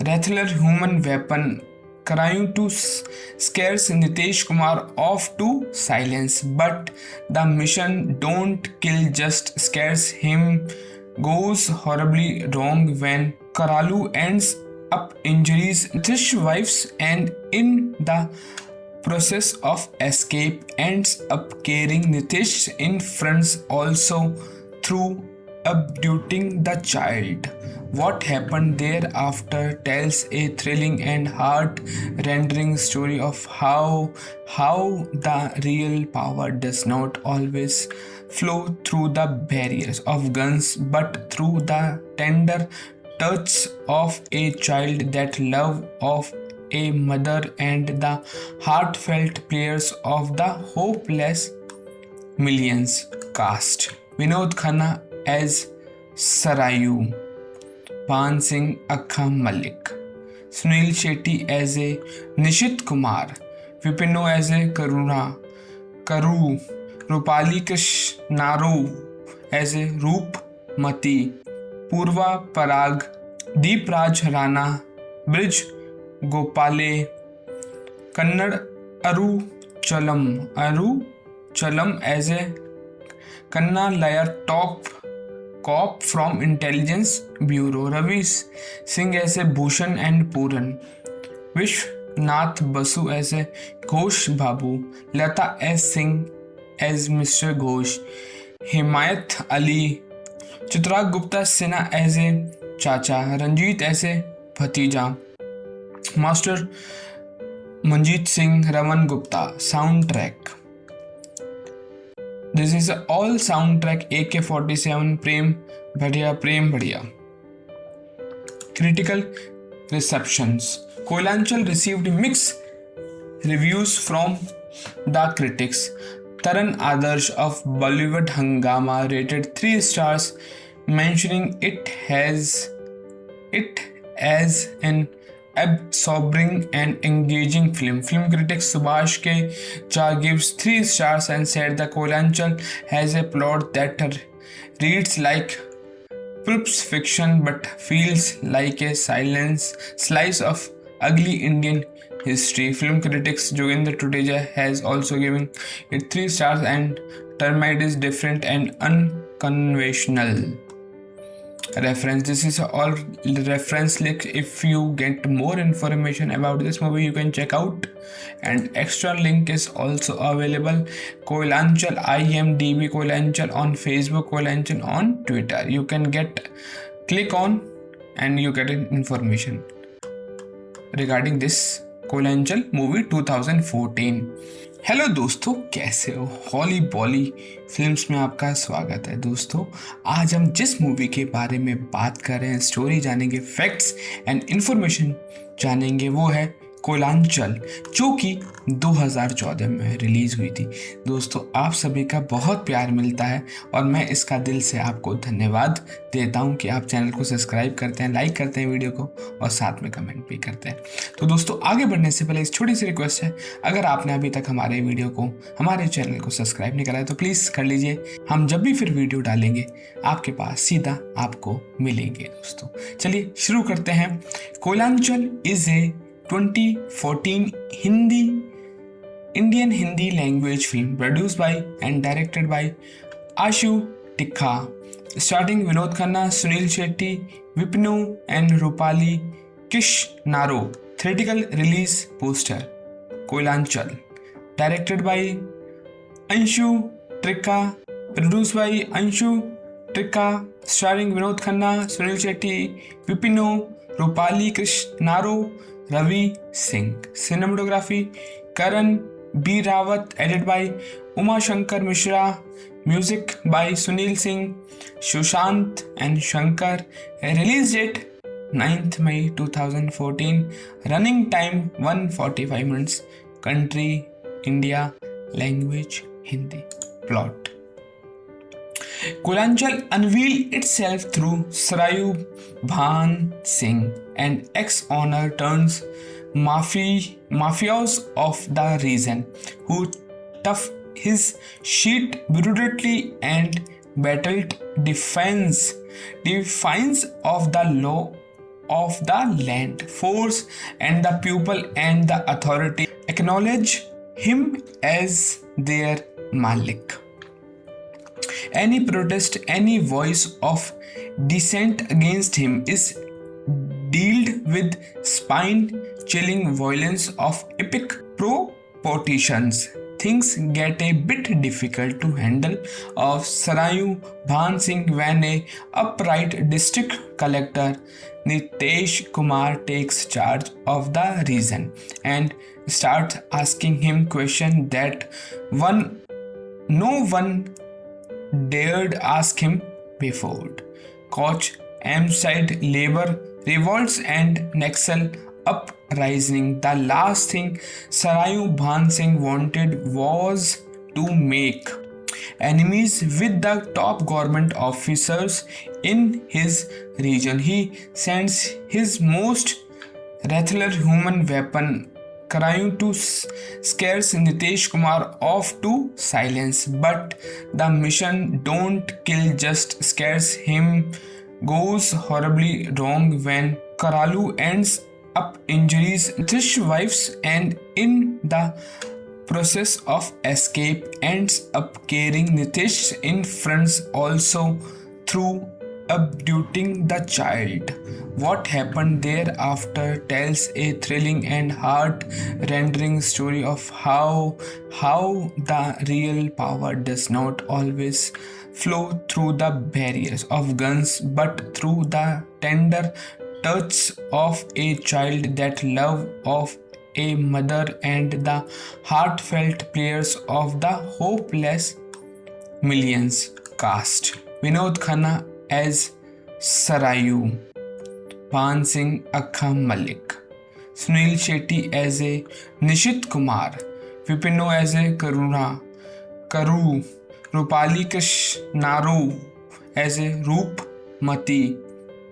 lethal human weapon, trying to scare Nitish Kumar off to silence, but the mission don't kill, just scares him. Goes horribly wrong when Karalu ends up injuries Nitish's wives, and in the process of escape ends up carrying Nitish in front also through abducting the child. What happened thereafter tells a thrilling and heart-rending story of how the real power does not always flow through the barriers of guns but through the tender touch of a child, that love of a mother, and the heartfelt prayers of the hopeless millions. Cast: Vinod Khanna as Sarayu, Pan Singh Akka Malik, Sunil Shetty as a Nishit Kumar, Vipino as a Karu, Rupali Krishnaro as a Roopmati, Purva Parag, Deep Raj Rana, Brij Gopale, Kannad Aru Chalam as a Kanna Layar top cop from Intelligence Bureau, Ravi Singh as a Bhushan and Puran, Vishwanath Basu as a Ghosh Babu, Lata S. Singh as Mr. Ghosh, Himayat Ali, Chitragupta Gupta Sinha as a Chacha, Ranjit as a Bhatija, Master Manjeet Singh, Raman Gupta. Soundtrack: this is all soundtrack AK-47 Prem Badhiya. Critical receptions: Koilanchal received mixed reviews from the critics. Taran Adarsh of Bollywood Hungama rated 3 stars, mentioning it as an absorbing and engaging film. Film critic Subhash K. Jha gives 3 stars and said the Koilanchal has a plot that reads like pulp fiction but feels like a slice of ugly Indian history. Film critics Jogendra Tuteja has also given it 3 stars and termed it is different and unconventional. Reference: this is all reference link. If you get more information about this movie you can check out, and extra link is also available. Koilanchal IMDb Koilanchal on Facebook, Koilanchal on Twitter. You can click on and you get information regarding this Koilanchal movie 2014. Hello दोस्तों, कैसे हो? हॉली बॉली films में आपका स्वागत है। दोस्तों, आज हम जिस मूवी के बारे में बात कर रहे हैं, स्टोरी जानेंगे, फैक्ट्स एंड इंफॉर्मेशन जानेंगे, वो है कोइलांचल, जो कि 2014 में रिलीज हुई थी। दोस्तों, आप सभी का बहुत प्यार मिलता है और मैं इसका दिल से आपको धन्यवाद देता हूं कि आप चैनल को सब्सक्राइब करते हैं, लाइक करते हैं वीडियो को और साथ में कमेंट भी करते हैं। तो दोस्तों, आगे बढ़ने से पहले एक छोटी सी रिक्वेस्ट है, अगर आपने अभी तक हमारे वीडियो को, हमारे चैनल को सब्सक्राइब नहीं करा है तो प्लीज़ कर लीजिए। हम जब भी फिर वीडियो डालेंगे आपके पास सीधा आपको मिलेंगे। दोस्तों, चलिए शुरू करते हैं। Koylanchal is a 2014 Indian Hindi language film produced by and directed by Ashu Tikha, starring Vinod Khanna, Sunil Shetty, Vipinu and Rupali Krishnaro. Theatrical release poster: Koilanchal, directed by Anshu Trikha, produced by Anshu Trikha, starring Vinod Khanna, Sunil Shetty, Vipinu, Rupali Krishnaro, Ravi Singh. Cinematography: Karan B. Rawat, edited by Uma Shankar Mishra, music by Sunil Singh, Sushant and Shankar. Release date 9th May 2014. Running time 145 minutes. Country India. Language Hindi. Plot: Koilanchal unveiled itself through Sarayu Bhan Singh, an ex-honor turns mafios of the region who tough his sheet brutally and battled defiance of the law of the land, force, and the people and the authority acknowledge him as their Malik. Any protest, any voice of dissent against him is dealt with spine-chilling violence of epic proportions. Things get a bit difficult to handle of Sarayu Bhan Singh when a upright district collector Nitesh Kumar takes charge of the region and starts asking him questions that no one dared ask him before. Coach M-side labor revolts and Naxal uprising. The last thing Sarayu Bhan Singh wanted was to make enemies with the top government officers in his region. He sends his most lethal human weapon Karayu to scare Nitesh Kumar off to silence, but the mission don't kill, just scares him, goes horribly wrong when Karalu ends up injuries Nitish's wives and in the process of escape ends up carrying Nitish in fronts also through abducting the child. What happened thereafter tells a thrilling and heart-rending story of how the real power does not always flow through the barriers of guns but through the tender touch of a child, that love of a mother, and the heartfelt prayers of the hopeless millions. Cast: Vinod Khanna as Sarayu Bhan Singh Akka Malik, Sunil Shetty as a Nishit Kumar, Vipino as a Karu, Rupali Krishnaro as a Roopmati,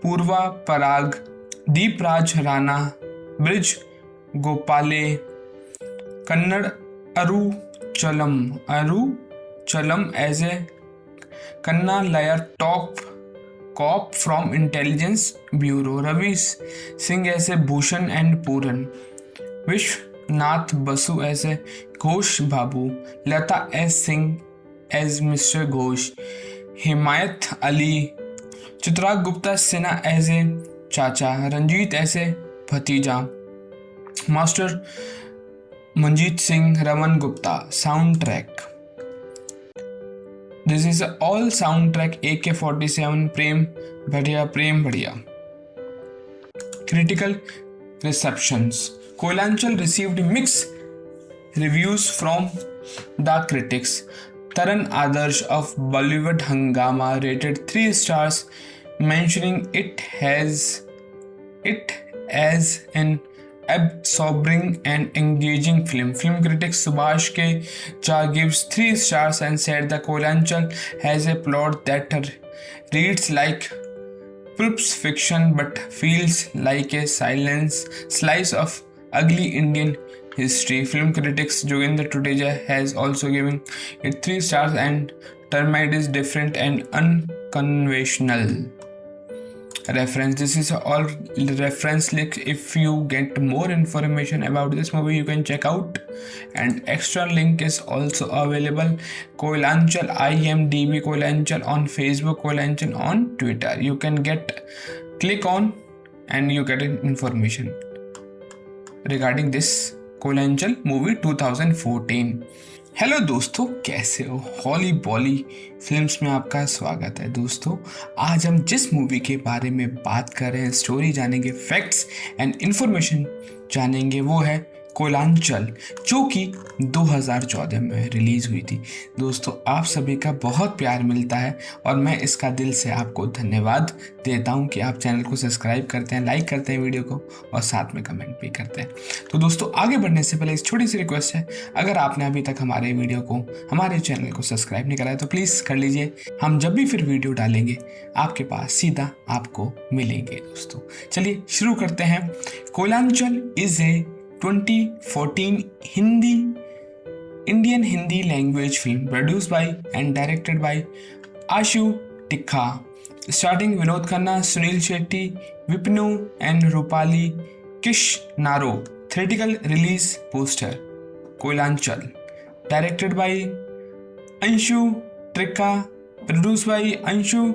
Purva Parag, Deep Raj Rana, Brij Gopale, Kannad Aru Chalam as a Kanna Layar cop from Intelligence Bureau, Ravi Singh as a Bhushan and Puran, Vishnath Basu as a Ghosh Babu, Lata S. Singh as Mr. Ghosh, Himayat Ali, Chitragh Gupta Sinha as a Chacha, Ranjit as a Bhatija, Master Manjeet Singh, Raman Gupta. Soundtrack: this is all soundtrack AK-47 Prem Badhiya. Critical receptions: Koilanchal received mixed reviews from the critics. Taran Adarsh of Bollywood Hungama rated 3 stars, mentioning it as an absorbing and engaging film. Film critic Subhash K. Jha gives 3 stars and said the Koilanchal has a plot that reads like pulp fiction but feels like a slice of ugly Indian history. Film critics Jogendra Tuteja has also given it 3 stars and termed it is different and unconventional. Reference: this is all reference link. If you get more information about this movie you can check out, and extra link is also available. Koilanchal IMDb Koilanchal on Facebook, Koilanchal on Twitter. You can click on and you get information regarding this Koilanchal movie 2014. Hello दोस्तों, कैसे हो? हॉली बॉली films में आपका स्वागत है। दोस्तों, आज हम जिस मूवी के बारे में बात कर रहे हैं, स्टोरी जानेंगे, फैक्ट्स एंड इंफॉर्मेशन जानेंगे, वो है कोइलांचल, जो कि 2014 में रिलीज हुई थी। दोस्तों, आप सभी का बहुत प्यार मिलता है और मैं इसका दिल से आपको धन्यवाद देता हूं कि आप चैनल को सब्सक्राइब करते हैं, लाइक करते हैं वीडियो को और साथ में कमेंट भी करते हैं। तो दोस्तों, आगे बढ़ने से पहले एक छोटी सी रिक्वेस्ट है, अगर आपने अभी तक हमारे वीडियो को, हमारे चैनल को सब्सक्राइब नहीं करा है तो प्लीज़ कर लीजिए। हम जब भी फिर वीडियो डालेंगे आपके पास सीधा आपको मिलेंगे। दोस्तों, चलिए शुरू करते हैं। Koylanchal is a 2014 Hindi Indian Hindi language film produced by and directed by Ashu Tikka, starring Vinod Khanna, Sunil Shetty, Vipinu, and Rupali Kishnaro. Theatrical release poster Koilanchal, directed by Anshu Trikka, produced by Anshu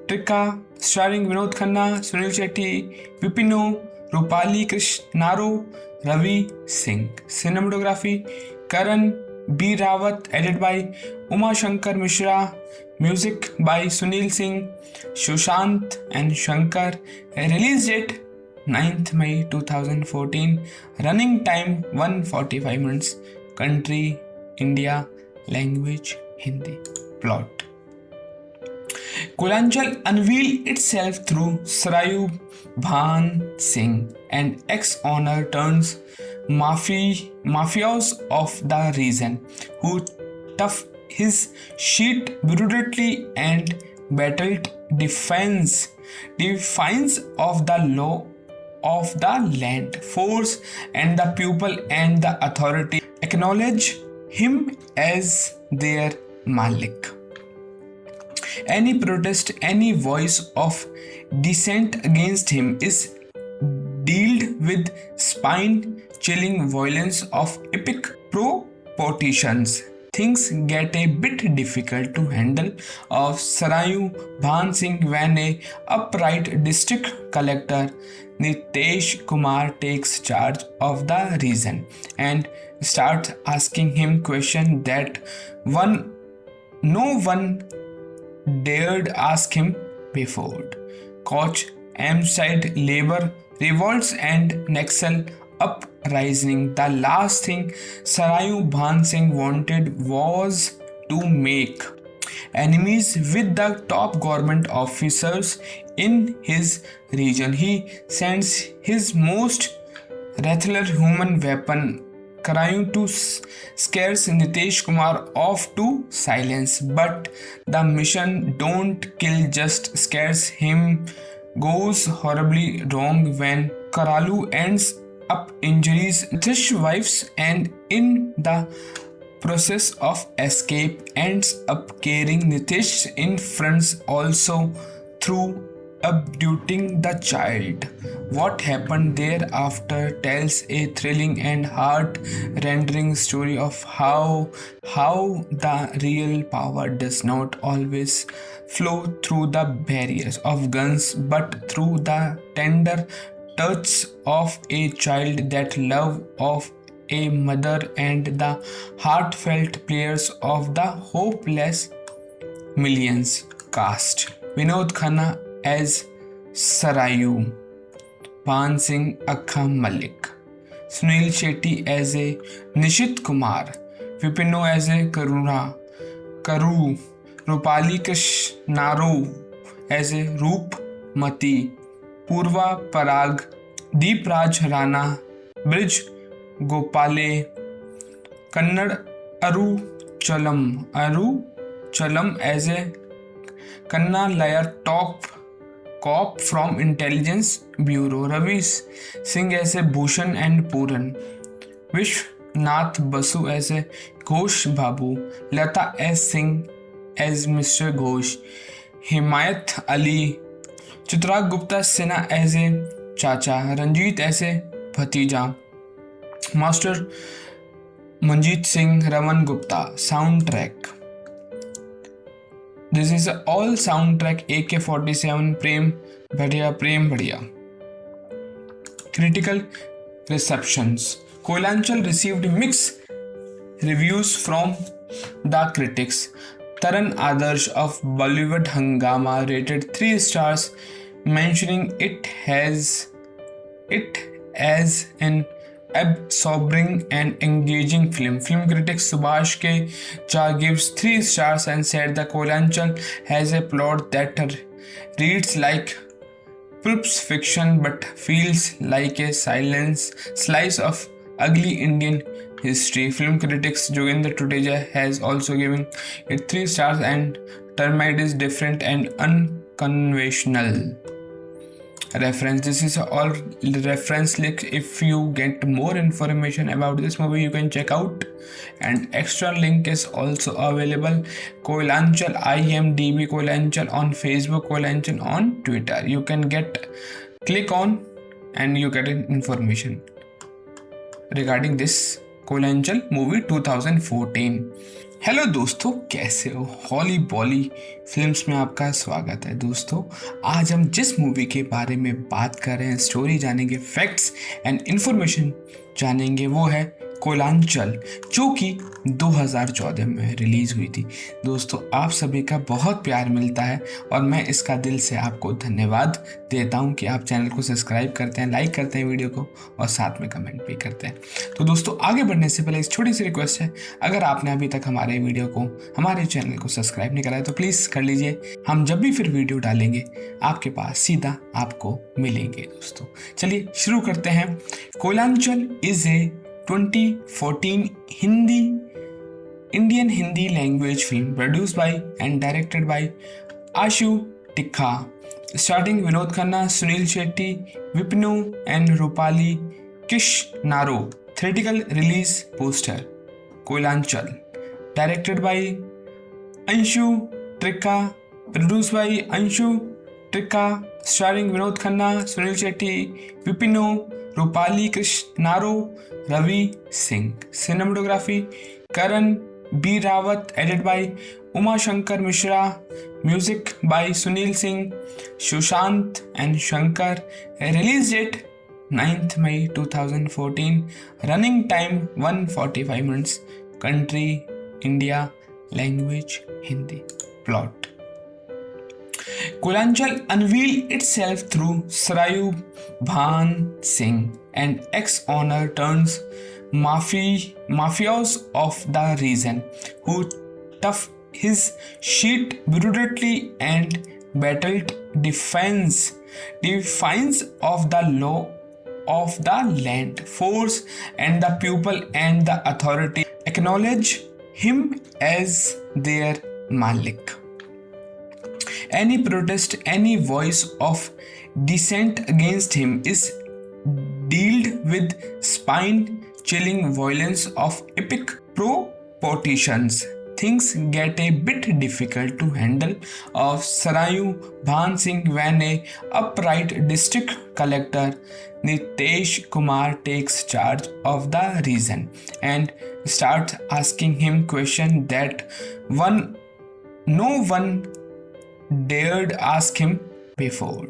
Trikka, starring Vinod Khanna, Sunil Shetty, Vipinu, Rupali Krishnaro, Ravi Singh. Cinematography Karan B. Rawat, edited by Uma Shankar Mishra, music by Sunil Singh, Sushant and Shankar. Release date 9th May 2014. Running time 145 minutes. Country India. Language Hindi. Plot Koilanchal unveiled itself through Sarayu Bhan Singh, an ex-honor turns mafios of the region, who tough his sheet brutally and battled defiance of the law of the land, force, and the people and the authority acknowledge him as their Malik. Any protest, any voice of dissent against him is dealt with spine-chilling violence of epic proportions. Things get a bit difficult to handle of Sarayu Bhan Singh when a upright district collector Nitesh Kumar takes charge of the region and starts asking him questions that no one dared ask him before. Koch, M-side labor revolts and Naxal uprising. The last thing Sarayu Bhan Singh wanted was to make enemies with the top government officers in his region. He sends his most lethal human weapon Karayu to scares Nitesh Kumar off to silence, but the mission don't kill just scares him goes horribly wrong when Karalu ends up injuries Nitish's wives and in the process of escape ends up carrying Nitish in front also through abducting the child. What happened thereafter tells a thrilling and heart-rending story of how the real power does not always flow through the barriers of guns but through the tender touch of a child, that love of a mother and the heartfelt prayers of the hopeless millions. Cast: Vinod Khanna as Sarayu Bhan Singh Akka Malik, Sunil Shetty as a Nishit Kumar, Vipinu as a Karu, Rupali Krishnaro as a Roop Mati, Purva Parag, Deep Raj Rana, Brij Gopale, Kannad Aru Chalam as a Kanna Layar top cop from Intelligence Bureau, Ravi Singh as a Bhushan and Puran, Vishnath Basu as a Ghosh Babu, Lata S. Singh as Mr. Ghosh, Himayat Ali, Chitragh Gupta Sinha as a Chacha, Ranjit as a Bhatija, Master Manjeet Singh, Raman Gupta. Soundtrack: this is all soundtrack AK-47 Prem Badhiya. Critical receptions: Koilanchal received mixed reviews from the critics. Taran Adarsh of Bollywood Hungama rated 3 stars, mentioning it as an absorbing and engaging film. Film critic Subhash K. Jha gives 3 stars and said the Koilanchal has a plot that reads like pulp fiction but feels like a slice of ugly Indian history. Film critics Jogendra Tuteja has also given it 3 stars and termed it is different and unconventional. reference. This is all reference link. If you get more information about this movie, you can check out. And extra link is also available. Koilanchal IMDb Koilanchal on Facebook, Koilanchal on Twitter. You can click on and you get information regarding this Koylanchal movie 2014। Hello दोस्तों, कैसे हो? हॉली बॉली films में आपका स्वागत है। दोस्तों, आज हम जिस मूवी के बारे में बात कर रहे हैं, स्टोरी जानेंगे, फैक्ट्स एंड इंफॉर्मेशन जानेंगे, वो है कोयलांचल, जो कि 2014 में रिलीज हुई थी। दोस्तों, आप सभी का बहुत प्यार मिलता है और मैं इसका दिल से आपको धन्यवाद देता हूं कि आप चैनल को सब्सक्राइब करते हैं, लाइक करते हैं वीडियो को और साथ में कमेंट भी करते हैं। तो दोस्तों, आगे बढ़ने से पहले एक छोटी सी रिक्वेस्ट है, अगर आपने अभी तक हमारे वीडियो को, हमारे चैनल को सब्सक्राइब नहीं करा है तो प्लीज़ कर लीजिए। हम जब भी फिर वीडियो डालेंगे आपके पास सीधा आपको मिलेंगे। दोस्तों, चलिए शुरू करते हैं। Koylanchal is a 2014 Indian Hindi language film produced by and directed by Ashu Tikha, starring Vinod Khanna, Sunil Shetty, Vipinu and Rupali Kishnaro. Theatrical release poster. Koylanchal, directed by Anshu Tikha, produced by Anshu Tikha, starring Vinod Khanna, Sunil Shetty, Vipinu, Rupali Krishnarao, Ravi Singh. Cinematography Karan B Rawat, edit by Uma Shankar Mishra, music by Sunil Singh, Sushant and Shankar. Release date 9 May 2014, running time 145 minutes, country India, language Hindi. Plot: Koylanchal unveiled itself through Sarayu Bhan Singh, an ex-honor turns mafios of the region, who tough his shit brutally and battled defiance of the law of the land, force and the people, and the authority acknowledge him as their Malik. Any protest, any voice of dissent against him is dealt with spine-chilling violence of epic proportions. Things get a bit difficult to handle of Sarayu Bhan Singh when a upright district collector Nitesh Kumar takes charge of the region and starts asking him questions that no one dared ask him before.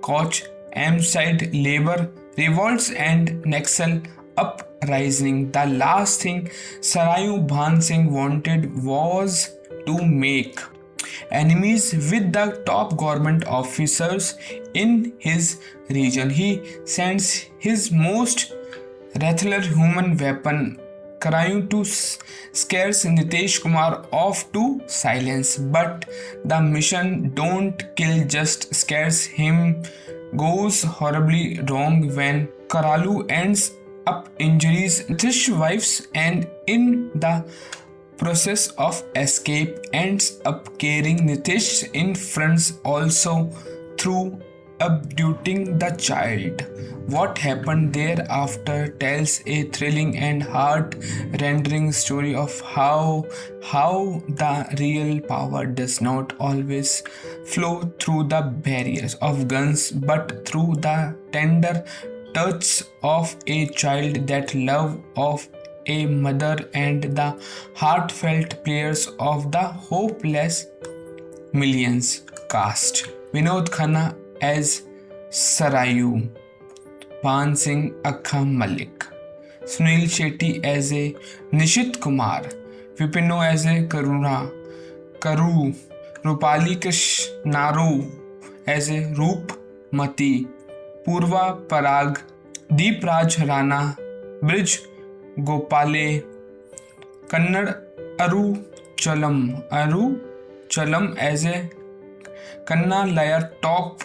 Koch, M-side labor revolts and Naxal uprising. The last thing Sarayu Bhan Singh wanted was to make enemies with the top government officers in his region. He sends his most lethal human weapon, trying to scare Nitesh Kumar off to silence, but the mission don't kill, just scares him. Goes horribly wrong when Karalu ends up injuries Nitish's wives, and in the process of escape ends up carrying Nitish in front also through abducting the child. What happened thereafter tells a thrilling and heart-rending story of how the real power does not always flow through the barriers of guns, but through the tender touch of a child, that love of a mother, and the heartfelt prayers of the hopeless millions. Cast: Vinod Khanna as Sarayu Bhan Singh Akka Malik, Sunil Shetty as a Nishit Kumar, Vipinu as a Karu, Rupali Krishnaro as a Roopmati, Purva Parag, Deep Raj Rana, Brij Gopale, Kannad Aruchalam as a Kanna Layar top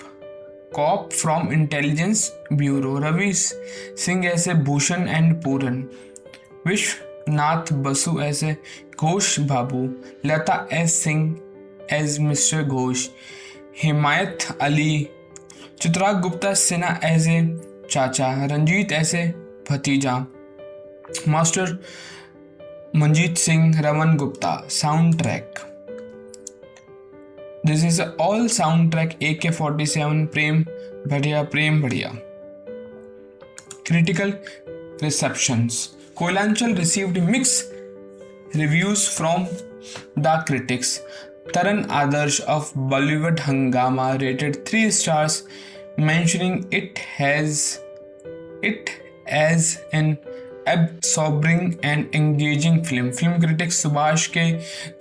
cop from Intelligence Bureau, Ravi Singh as a Bhushan and Puran, Vishwanath Basu as a Ghosh Babu, Lata S. Singh as Mr. Ghosh, Himayat Ali Chitrag Gupta Sinha as a chacha, Ranjit as a bhatija, master Manjeet Singh, Raman Gupta. Sound track. This is all soundtrack AK-47 Prem बढ़िया. Critical receptions. Koilanchal received mixed reviews from the critics. Taran Adarsh of Bollywood Hungama rated 3 stars, mentioning it as an absorbing and engaging film. Film critic Subhash K.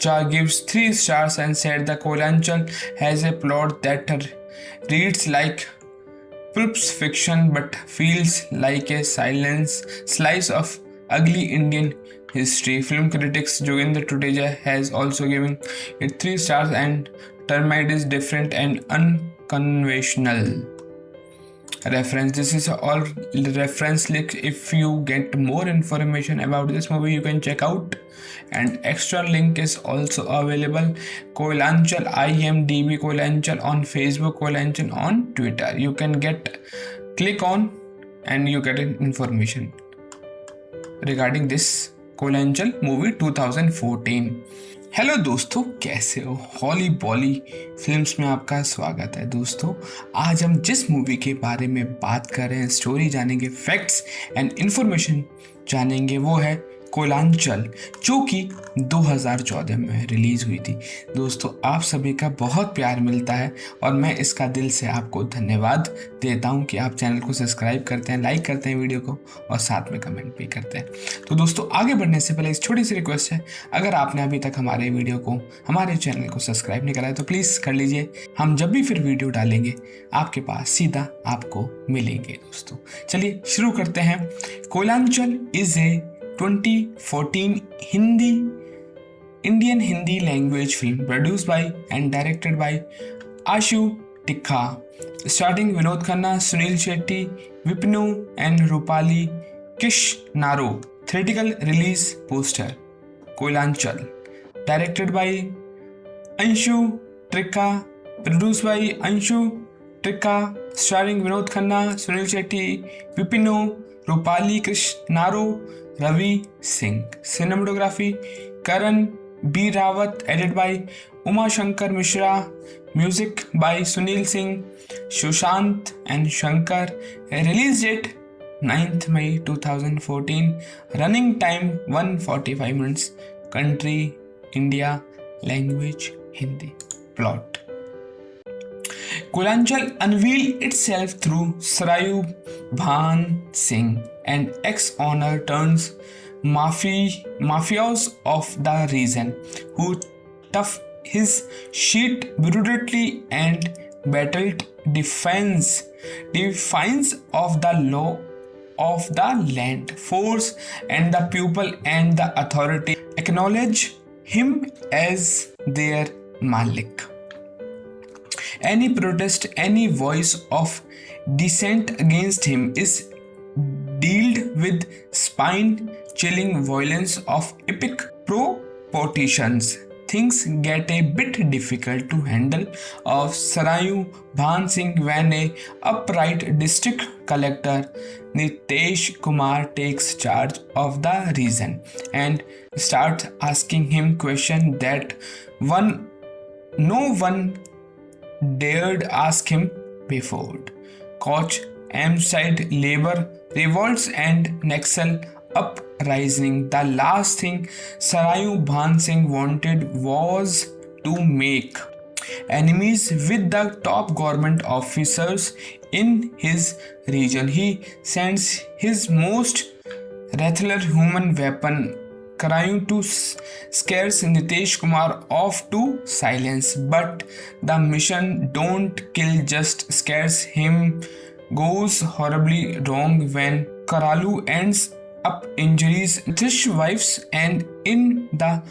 Jha gives 3 stars and said the Koilanchal has a plot that reads like pulp fiction but feels like a slice of ugly Indian history. Film critics Jogendra Tuteja has also given it 3 stars and termed it is different and unconventional. Reference. This is all reference link. If you get more information about this movie, you can check out, and extra link is also available. Koilanchal IMDb Koilanchal on Facebook, Koilanchal on Twitter. You can click on and you get information regarding this Koilanchal movie 2014. Hello दोस्तों, कैसे हो? हॉली बॉली films में आपका स्वागत है। दोस्तों, आज हम जिस मूवी के बारे में बात कर रहे हैं, स्टोरी जानेंगे, फैक्ट्स एंड इंफॉर्मेशन जानेंगे, वो है कोइलांचल, जो कि 2014 में रिलीज़ हुई थी। दोस्तों, आप सभी का बहुत प्यार मिलता है और मैं इसका दिल से आपको धन्यवाद देता हूं कि आप चैनल को सब्सक्राइब करते हैं, लाइक करते हैं वीडियो को और साथ में कमेंट भी करते हैं। तो दोस्तों, आगे बढ़ने से पहले एक छोटी सी रिक्वेस्ट है, अगर आपने अभी तक हमारे चैनल को सब्सक्राइब नहीं करा है तो प्लीज़ कर लीजिए। हम जब भी फिर वीडियो डालेंगे आपके पास सीधा आपको मिलेंगे। दोस्तों, चलिए शुरू करते हैं। Koylanchal is a 2014 Indian Hindi language film produced by and directed by Ashu Tikha, starring Vinod Khanna, Sunil Shetty, Vipinu and Rupali Kishnaro. Theatrical release poster. Koilanchal, directed by Anshu Trikha, produced by Anshu Trikha, starring Vinod Khanna, Sunil Shetty, Vipinu, Rupali Krishnaro, Ravi Singh. Cinematography Karan B. Rawat, edited by Uma Shankar Mishra, music by Sunil Singh, Sushant and Shankar. Release date 9th May 2014. Running time 145 minutes. Country India. Language Hindi. Plot. Koilanchal unveiled itself through Sarayu Bhan Singh, an ex-honor turns mafios of the region who tough his shit brutally and battled defiance of the law of the land, force and the people, and the authority acknowledge him as their Malik. Any protest, any voice of dissent against him is dealt with spine-chilling violence of epic proportions. Things get a bit difficult to handle of Sarayu Bhan Singh when a upright district collector Nitesh Kumar takes charge of the region and starts asking him questions that no one dared ask him before. Koch, Amside labor revolts and Naxal uprising. The last thing Sarayu Bhan Singh wanted was to make enemies with the top government officers in his region. He sends his most lethal human weapon, trying to scare Nitesh Kumar off to silence, but the mission don't kill, just scares him. Goes horribly wrong when Karalu ends up injuries Nitish's wives, and in the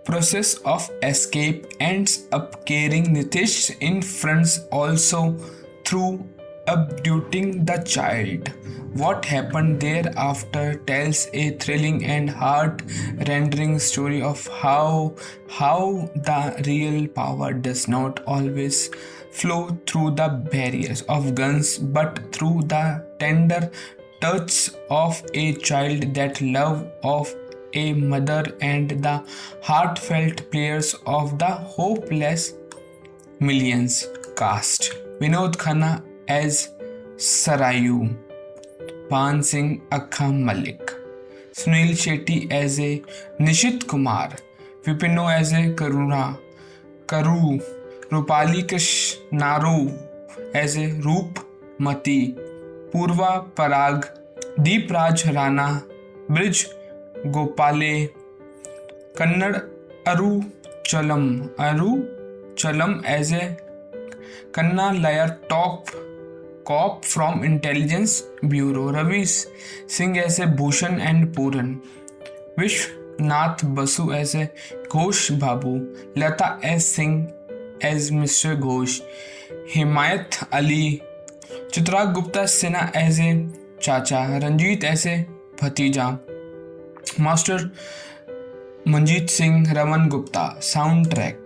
process of escape ends up carrying Nitish in front also through abducting the child. What happened thereafter tells a thrilling and heart-rending story of how the real power does not always flow through the barriers of guns, but through the tender touch of a child, that love of a mother, and the heartfelt prayers of the hopeless millions. Cast: Vinod Khanna as Sarayu, Pan Singh Akka Malik, Sunil Shetty as a Nishit Kumar, Vipino as a Karu, Rupali Krishnaro as a Roopmati, Purva Parag, Deep Raj Rana, Brij Gopale, Kannad Chalam as a Kanna Layar cop from Intelligence Bureau, Ravi Singh as a Bhushan and Puran, Vishnath Basu as a Ghosh Babu, Lata S. Singh as Mr. Ghosh, Himayat Ali, Chitragh Gupta Sinha as a Chacha, Ranjit as a Bhatija, Master Manjeet Singh, Raman Gupta. Soundtrack: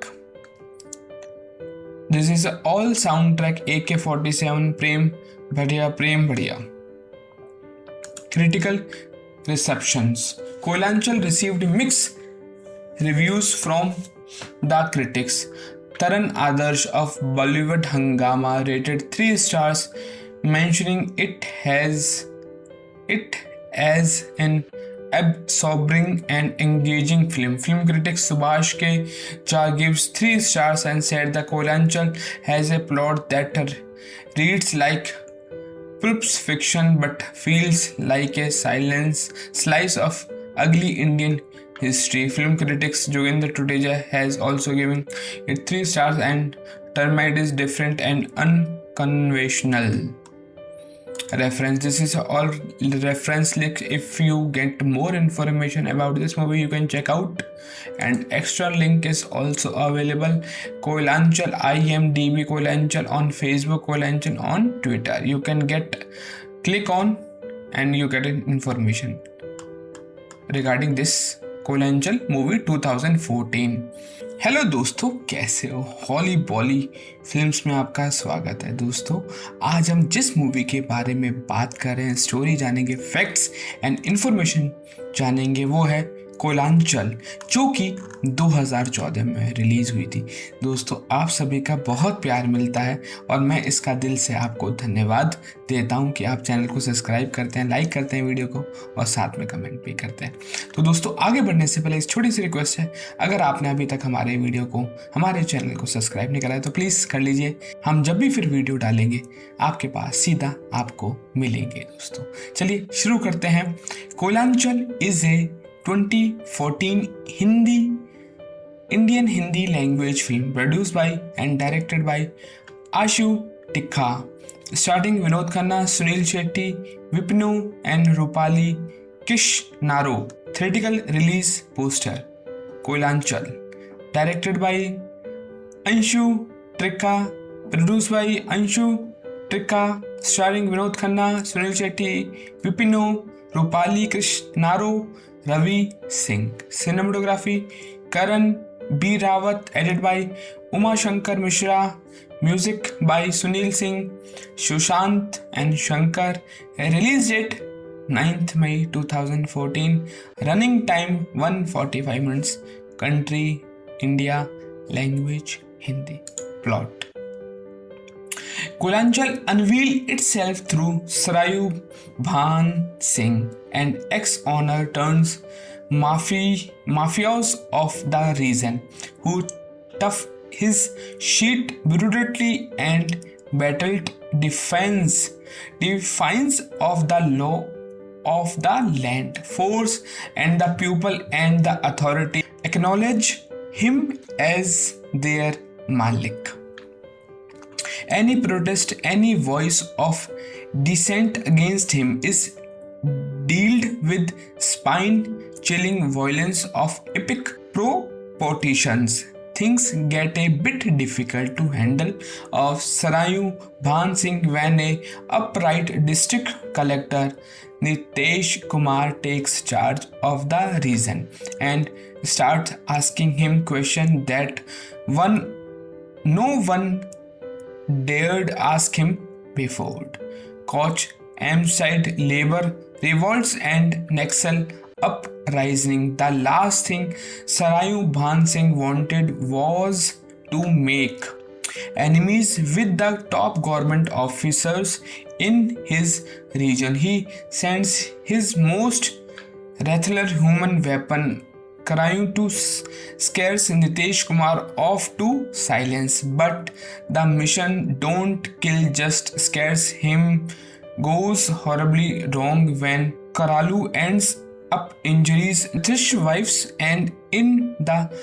this is all soundtrack AK-47 Prem Badhiya. Critical receptions: Koilanchal received mixed reviews from the critics. Taran Adarsh of Bollywood Hungama rated 3 stars, mentioning it as an absorbing and engaging film. Film critic Subhash K. Jha gives 3 stars and said the Koilanchal has a plot that reads like pulp fiction but feels like a slice of ugly Indian history. Film critics Jogendra Tuteja has also given it 3 stars and termed it is different and unconventional. Reference: this is all reference link. If you get more information about this movie, you can check out, and extra link is also available. Koilanchal IMDb Koilanchal on Facebook, Koilanchal on Twitter. You can click on and you get information regarding this Koylanchal movie 2014। Hello दोस्तों, कैसे हो? हॉली बॉली films में आपका स्वागत है। दोस्तों, आज हम जिस मूवी के बारे में बात कर रहे हैं, स्टोरी जानेंगे, फैक्ट्स एंड इंफॉर्मेशन जानेंगे, वो है कोयलांचल, जो कि 2014 में रिलीज हुई थी। दोस्तों, आप सभी का बहुत प्यार मिलता है और मैं इसका दिल से आपको धन्यवाद देता हूं कि आप चैनल को सब्सक्राइब करते हैं, लाइक करते हैं वीडियो को और साथ में कमेंट भी करते हैं। तो दोस्तों, आगे बढ़ने से पहले एक छोटी सी रिक्वेस्ट है, अगर आपने अभी तक हमारे वीडियो को, हमारे चैनल को सब्सक्राइब नहीं करा है तो प्लीज़ कर लीजिए। हम जब भी फिर वीडियो डालेंगे आपके पास सीधा आपको मिलेंगे। दोस्तों, चलिए शुरू करते हैं। Koylanchal is a 2014 Indian Hindi language film produced by and directed by Ashu Tikha, starring Vinod Khanna, Sunil Shetty, Vipinu and Rupali Krishnaro. Theatrical release poster: Koilanchal, directed by Anshu Trikha, produced by Anshu Trikha, starring Vinod Khanna, Sunil Shetty, Vipinu, Rupali Krishnaro, Ravi Singh. Cinematography: Karan B. Rawat, edited by Uma Shankar Mishra, music by Sunil Singh, Sushant and Shankar. Release date 9th May 2014. Running time 145 minutes. Country India. Language Hindi. Plot: Koilanchal unveiled itself through Sarayu Bhan Singh, an ex-honor turns mafios of the region, who tough his shit brutally and battled defiance of the law of the land, force and the people, and the authority acknowledge him as their Malik. Any protest, any voice of dissent against him is dealt with spine-chilling violence of epic proportions. Things get a bit difficult to handle of Sarayu Bhan Singh when a upright district collector Nitesh Kumar takes charge of the region and starts asking him questions that no one dared ask him before. Koch emphasized labor revolts and Naxal uprising. The last thing Sarayu Bhan Singh wanted was to make enemies with the top government officers in his region. He sends his most lethal human weapon, trying to scare Nitish Kumar off to silence. But the mission don't kill, just scares him. Goes horribly wrong when Karalu ends up injuries Nitish's wives and in the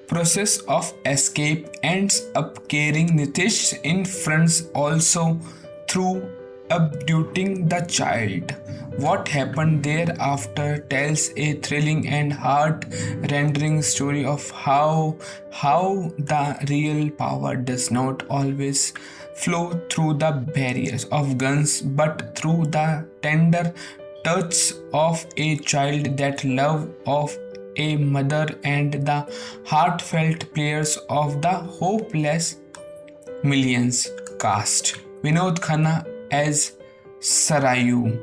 process of escape ends up carrying Nitish in front also through abducting the child. What happened thereafter tells a thrilling and heart-rending story of how the real power does not always flow through the barriers of guns but through the tender touch of a child, that love of a mother, and the heartfelt prayers of the hopeless millions. Cast: Vinod Khanna as Sarayu,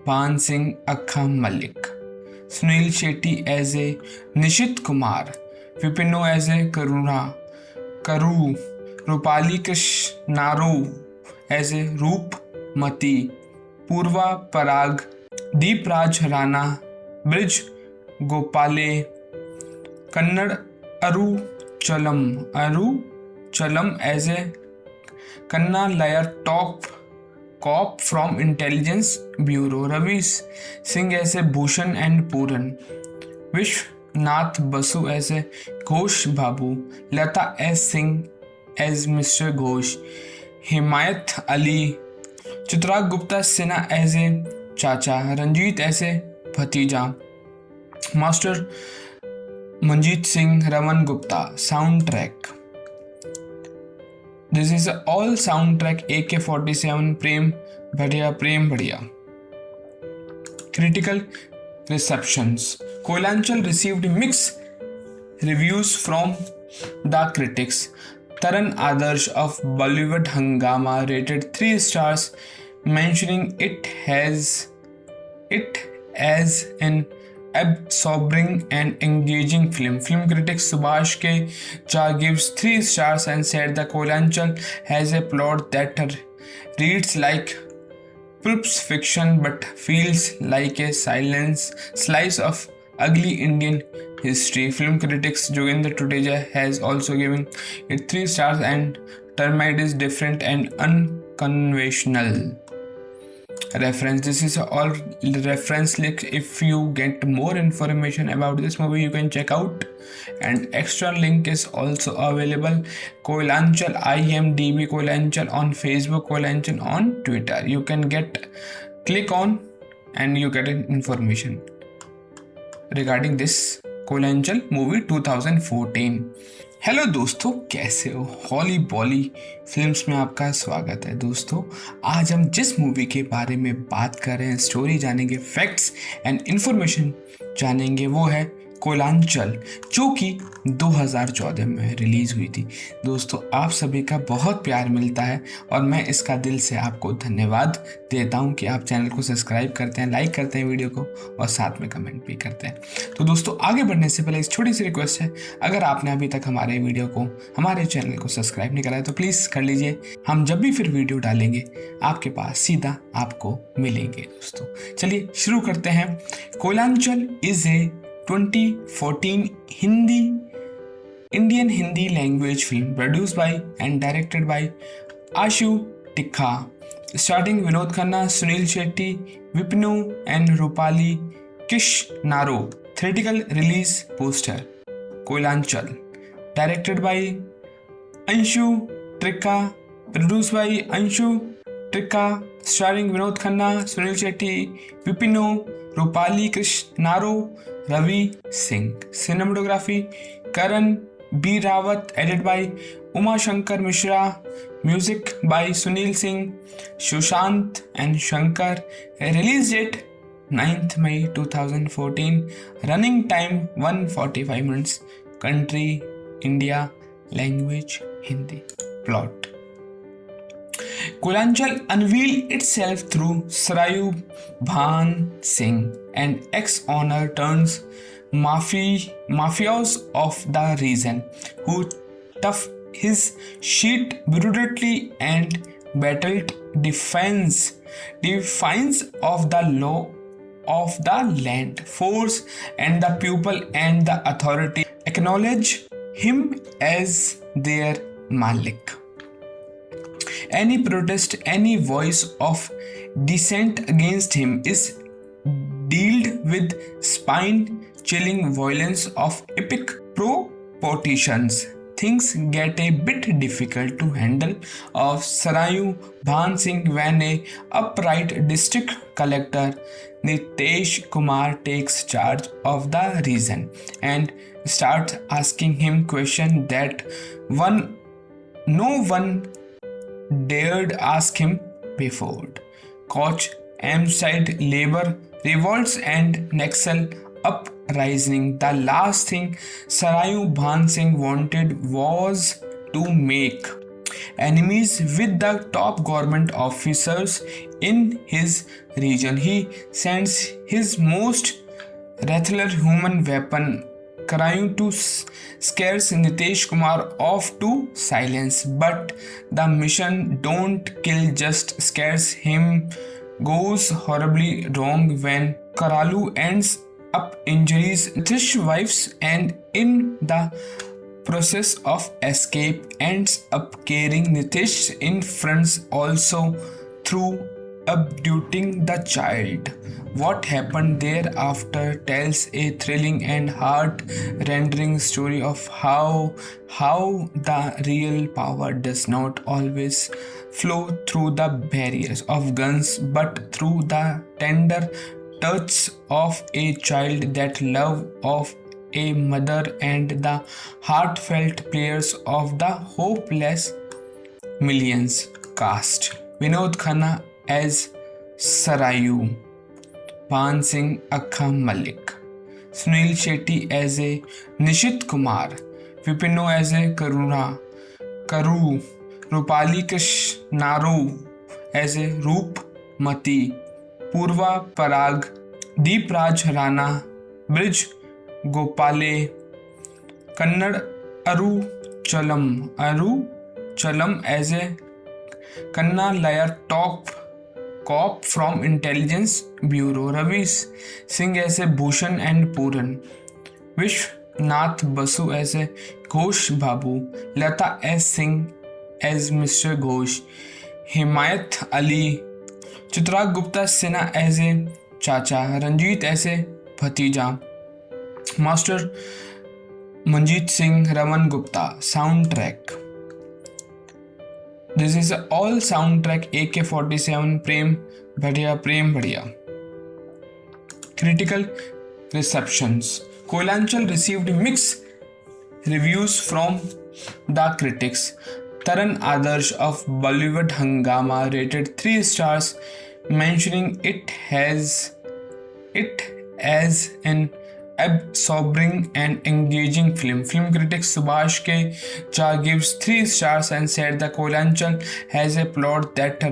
Bhan Singh Akka Malik, Sunil Shetty as a Nishit Kumar, Vipino as a Karu, Rupali Krishnaro as a Roop Mati, Purva Parag, Deep Raj Rana, Brij Gopale, Kannad Aru Chalam as a Kanna Layar top cop from Intelligence Bureau, Ravi Singh as a Bhushan and Puran, Vishwanath Basu as a Ghosh Babu, Lata S. Singh as Mr. Ghosh, Himayat Ali, Chitragupta Gupta Sinha as a Chacha, Ranjit as a Bhatija, Master Manjeet Singh Raman Gupta. Soundtrack: this is all soundtrack AK-47 Prem Badhiya. Critical receptions: Koilanchal received mixed reviews from the critics. Taran Adarsh of Bollywood Hungama rated 3 stars, mentioning it as an absorbing and engaging film. Film critic Subhash K. Jha gives 3 stars and said the Koilanchal has a plot that reads like pulp fiction but feels like a slice of ugly Indian history. Film critics Jogendra Tuteja has also given it 3 stars and termed it is different and unconventional. Reference: this is all reference link. If you get more information about this movie you can check out, and extra link is also available. Koilanchal IMDb Koilanchal on Facebook, Koilanchal on Twitter. You can click on and you get information regarding this Koilanchal movie 2014. Hello दोस्तों, कैसे हो? हॉली बॉली films में आपका स्वागत है। दोस्तों, आज हम जिस मूवी के बारे में बात कर रहे हैं, स्टोरी जानेंगे, फैक्ट्स एंड इंफॉर्मेशन जानेंगे, वो है कोइलांचल, जो कि 2014 में रिलीज़ हुई थी। दोस्तों, आप सभी का बहुत प्यार मिलता है और मैं इसका दिल से आपको धन्यवाद देता हूं कि आप चैनल को सब्सक्राइब करते हैं, लाइक करते हैं वीडियो को और साथ में कमेंट भी करते हैं। तो दोस्तों, आगे बढ़ने से पहले एक छोटी सी रिक्वेस्ट है, अगर आपने अभी तक हमारे वीडियो को, हमारे चैनल को सब्सक्राइब नहीं करा है तो प्लीज़ कर लीजिए। हम जब भी फिर वीडियो डालेंगे आपके पास सीधा आपको मिलेंगे। दोस्तों, चलिए शुरू करते हैं। Koylanchal is a 2014 Indian Hindi language film produced by and directed by Ashu Tikha, starring Vinod Khanna, Sunil Shetty, Vipinu and Rupali Krishnaro. Theatrical release poster: Koilanchal, directed by Anshu Trikha, produced by Anshu Trikha, starring Vinod Khanna, Sunil Shetty, Vipinu, Rupali Krishnaro, Ravi Singh. Cinematography: Karan B. Rawat, edited by Uma Shankar Mishra, music by Sunil Singh, Sushant and Shankar. Release date 9th May 2014. Running time 145 minutes. Country India. Language Hindi. Plot: Kolanchal unveiled itself through Sarayu Bhan Singh, an ex-honor turns mafios of the region who tough his sheet brutally and battled defiance of the law of the land, force, and the people and the authority acknowledge him as their Malik. Any protest, any voice of dissent against him is dealt with spine-chilling violence of epic proportions. Things get a bit difficult to handle of Sarayu Bhan Singh when a upright district collector Nitesh Kumar takes charge of the region and starts asking him questions that no one dared ask him before. Koch, M-side labor revolts and Naxal uprising. The last thing Sarayu Bhan Singh wanted was to make enemies with the top government officers in his region. He sends his most ruthless human weapon, trying to scare Nitesh Kumar off to silence, but the mission don't kill, just scares him, goes horribly wrong when Karalu ends up injuries Nitish's wives and in the process of escape ends up carrying Nitish in front also through abducting the child. What happened thereafter tells a thrilling and heart-rending story of how the real power does not always flow through the barriers of guns but through the tender touch of a child, that love of a mother, and the heartfelt prayers of the hopeless millions. Cast: Vinod Khanna as Sarayu Bhan Singh Akka Malik, Sunil Shetty as a Nishit Kumar, Vipino as a Karu, Rupali Krishnaro as a Roop Mati, Purva Parag, Deep Raj Rana, Brij Gopale, Kannad Aru Chalam as a Kanna Layar top cop from Intelligence Bureau, Ravi Singh as a Bhushan and Puran, Vishnath Basu as a Ghosh Babu, Lata S. Singh as Mr. Ghosh, Himayat Ali, Chitragh Gupta Sinha as a Chacha, Ranjit as a Bhatija, Master Manjeet Singh Raman Gupta. Soundtrack: this is all soundtrack AK-47 Prem Badhiya. Critical receptions: Kolanchal received mixed reviews from the critics. Taran Adarsh of Bollywood Hungama rated 3 stars, mentioning it as an absorbing and engaging film. Film critic Subhash K. Jha gives 3 stars and said the Kolanchal has a plot that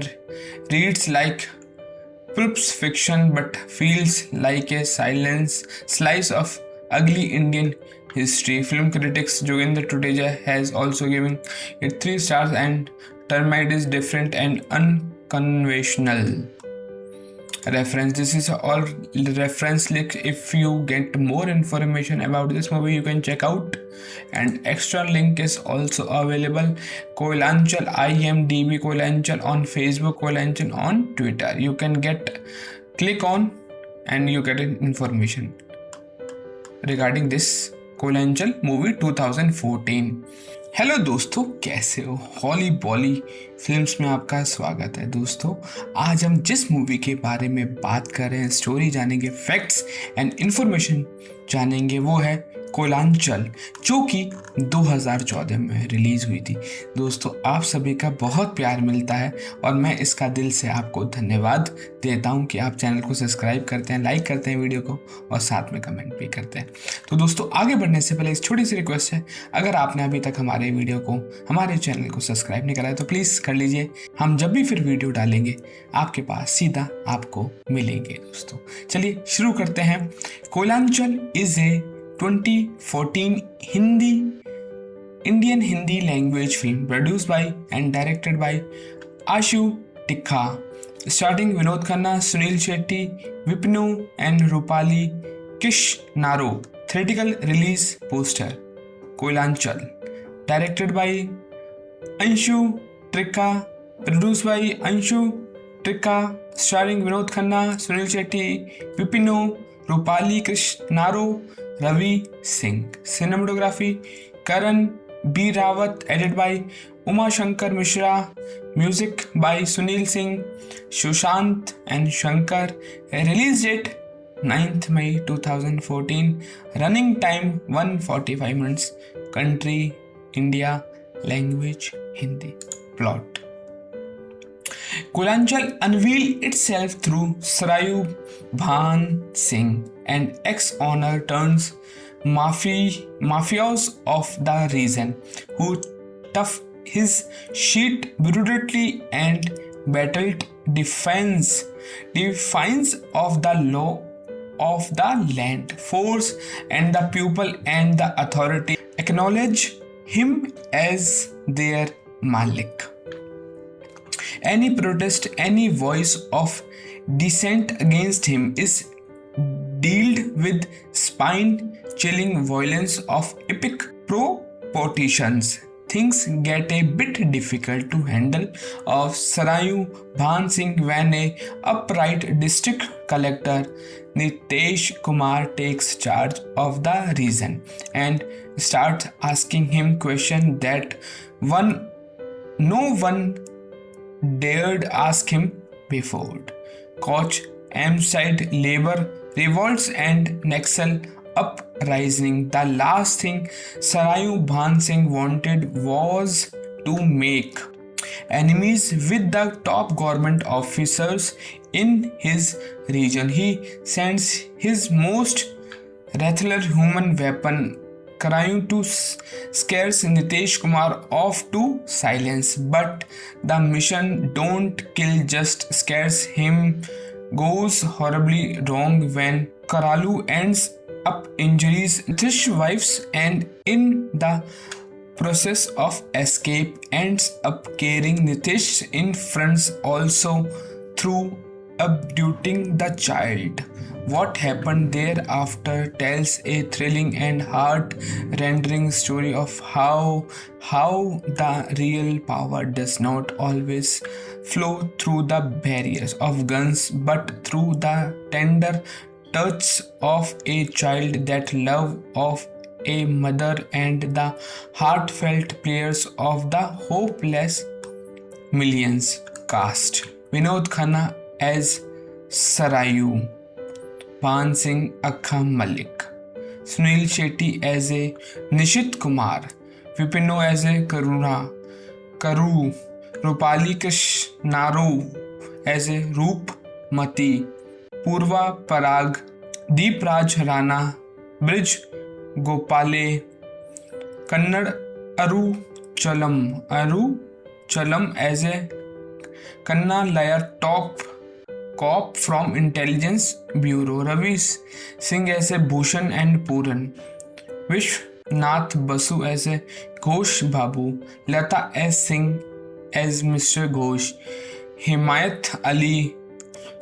reads like pulp fiction but feels like a slice of ugly Indian history. Film critics Jogendra Tuteja has also given it 3 stars and termed it is different and unconventional. Reference: this is all reference link. If you get more information about this movie you can check out, and extra link is also available. Kolanchal IMDb Kolanchal on Facebook, Kolanchal on Twitter. You can click on and you get information regarding this Koylanchal movie 2014। Hello दोस्तों, कैसे हो? हॉली बॉली films में आपका स्वागत है। दोस्तों, आज हम जिस मूवी के बारे में बात कर रहे हैं, स्टोरी जानेंगे, फैक्ट्स एंड इंफॉर्मेशन जानेंगे, वो है कोलांचल, जो कि 2014 में रिलीज हुई थी। दोस्तों, आप सभी का बहुत प्यार मिलता है और मैं इसका दिल से आपको धन्यवाद देता हूं कि आप चैनल को सब्सक्राइब करते हैं, लाइक करते हैं वीडियो को और साथ में कमेंट भी करते हैं। तो दोस्तों, आगे बढ़ने से पहले एक छोटी सी रिक्वेस्ट है, अगर आपने अभी तक हमारे वीडियो को, हमारे चैनल को सब्सक्राइब नहीं करा है तो प्लीज़ कर लीजिए। हम जब भी फिर वीडियो डालेंगे आपके पास सीधा आपको मिलेंगे। दोस्तों, चलिए शुरू करते हैं। Kolanchal is a 2014 Indian Hindi language film produced by and directed by Ashu Tikka, starring Vinod Khanna, Sunil Shetty, Vipinu and Rupali Kishnaro. Theatrical release poster. Kolanchal, directed by Anshu Trikka, produced by Anshu Trikka, starring Vinod Khanna, Sunil Shetty, Vipinu, Rupali Krishnaro, Ravi Singh. Cinematography Karan B. Rawat, edited by Uma Shankar Mishra, music by Sunil Singh, Sushant and Shankar. Release date 9th May 2014. Running time 145 minutes. Country India. Language Hindi. Plot. Kolanchal unveiled itself through Sarayu Bhan Singh, an ex-honor turns mafios of the region who tough his shit brutally and battled defiance of the law of the land, force and the people, and the authority acknowledge him as their Malik. Any protest, any voice of dissent against him is dealt with spine-chilling violence of epic proportions. Things get a bit difficult to handle of Sarayu Bhan Singh when a upright district collector Nitesh Kumar takes charge of the region and starts asking him questions that no one dared ask him before. Koch, Amside, labor revolts and Naxal uprising. The last thing Sarayu Bhan Singh wanted was to make enemies with the top government officers in his region. He sends his most lethal human weapon Karayu to scares Nitesh Kumar off to silence, but the mission don't kill, just scares him goes horribly wrong when Karalu ends up injuries Nitish's wives, and in the process of escape ends up carrying Nitish in fronts also through abducting the child. What happened thereafter tells a thrilling and heart-rending story of how the real power does not always flow through the barriers of guns, but through the tender touch of a child, that love of a mother, and the heartfelt prayers of the hopeless millions. Cast: Vinod Khanna as Sarayu Bhan Singh Akka Malik, Sunil Shetty as a Nishit Kumar, Vipinu as a Karu, Rupali Krishnaro as a Roopmati, Purva Parag, Deep Raj Rana, Brij Gopale, Kannad Aru Chalam as a Kanna Layar Top Cop from Intelligence Bureau, Ravi Singh as a Bhushan and Puran, Vishnath Basu as a Ghosh Babu, Lata S. Singh as Mr. Ghosh, Himayat Ali,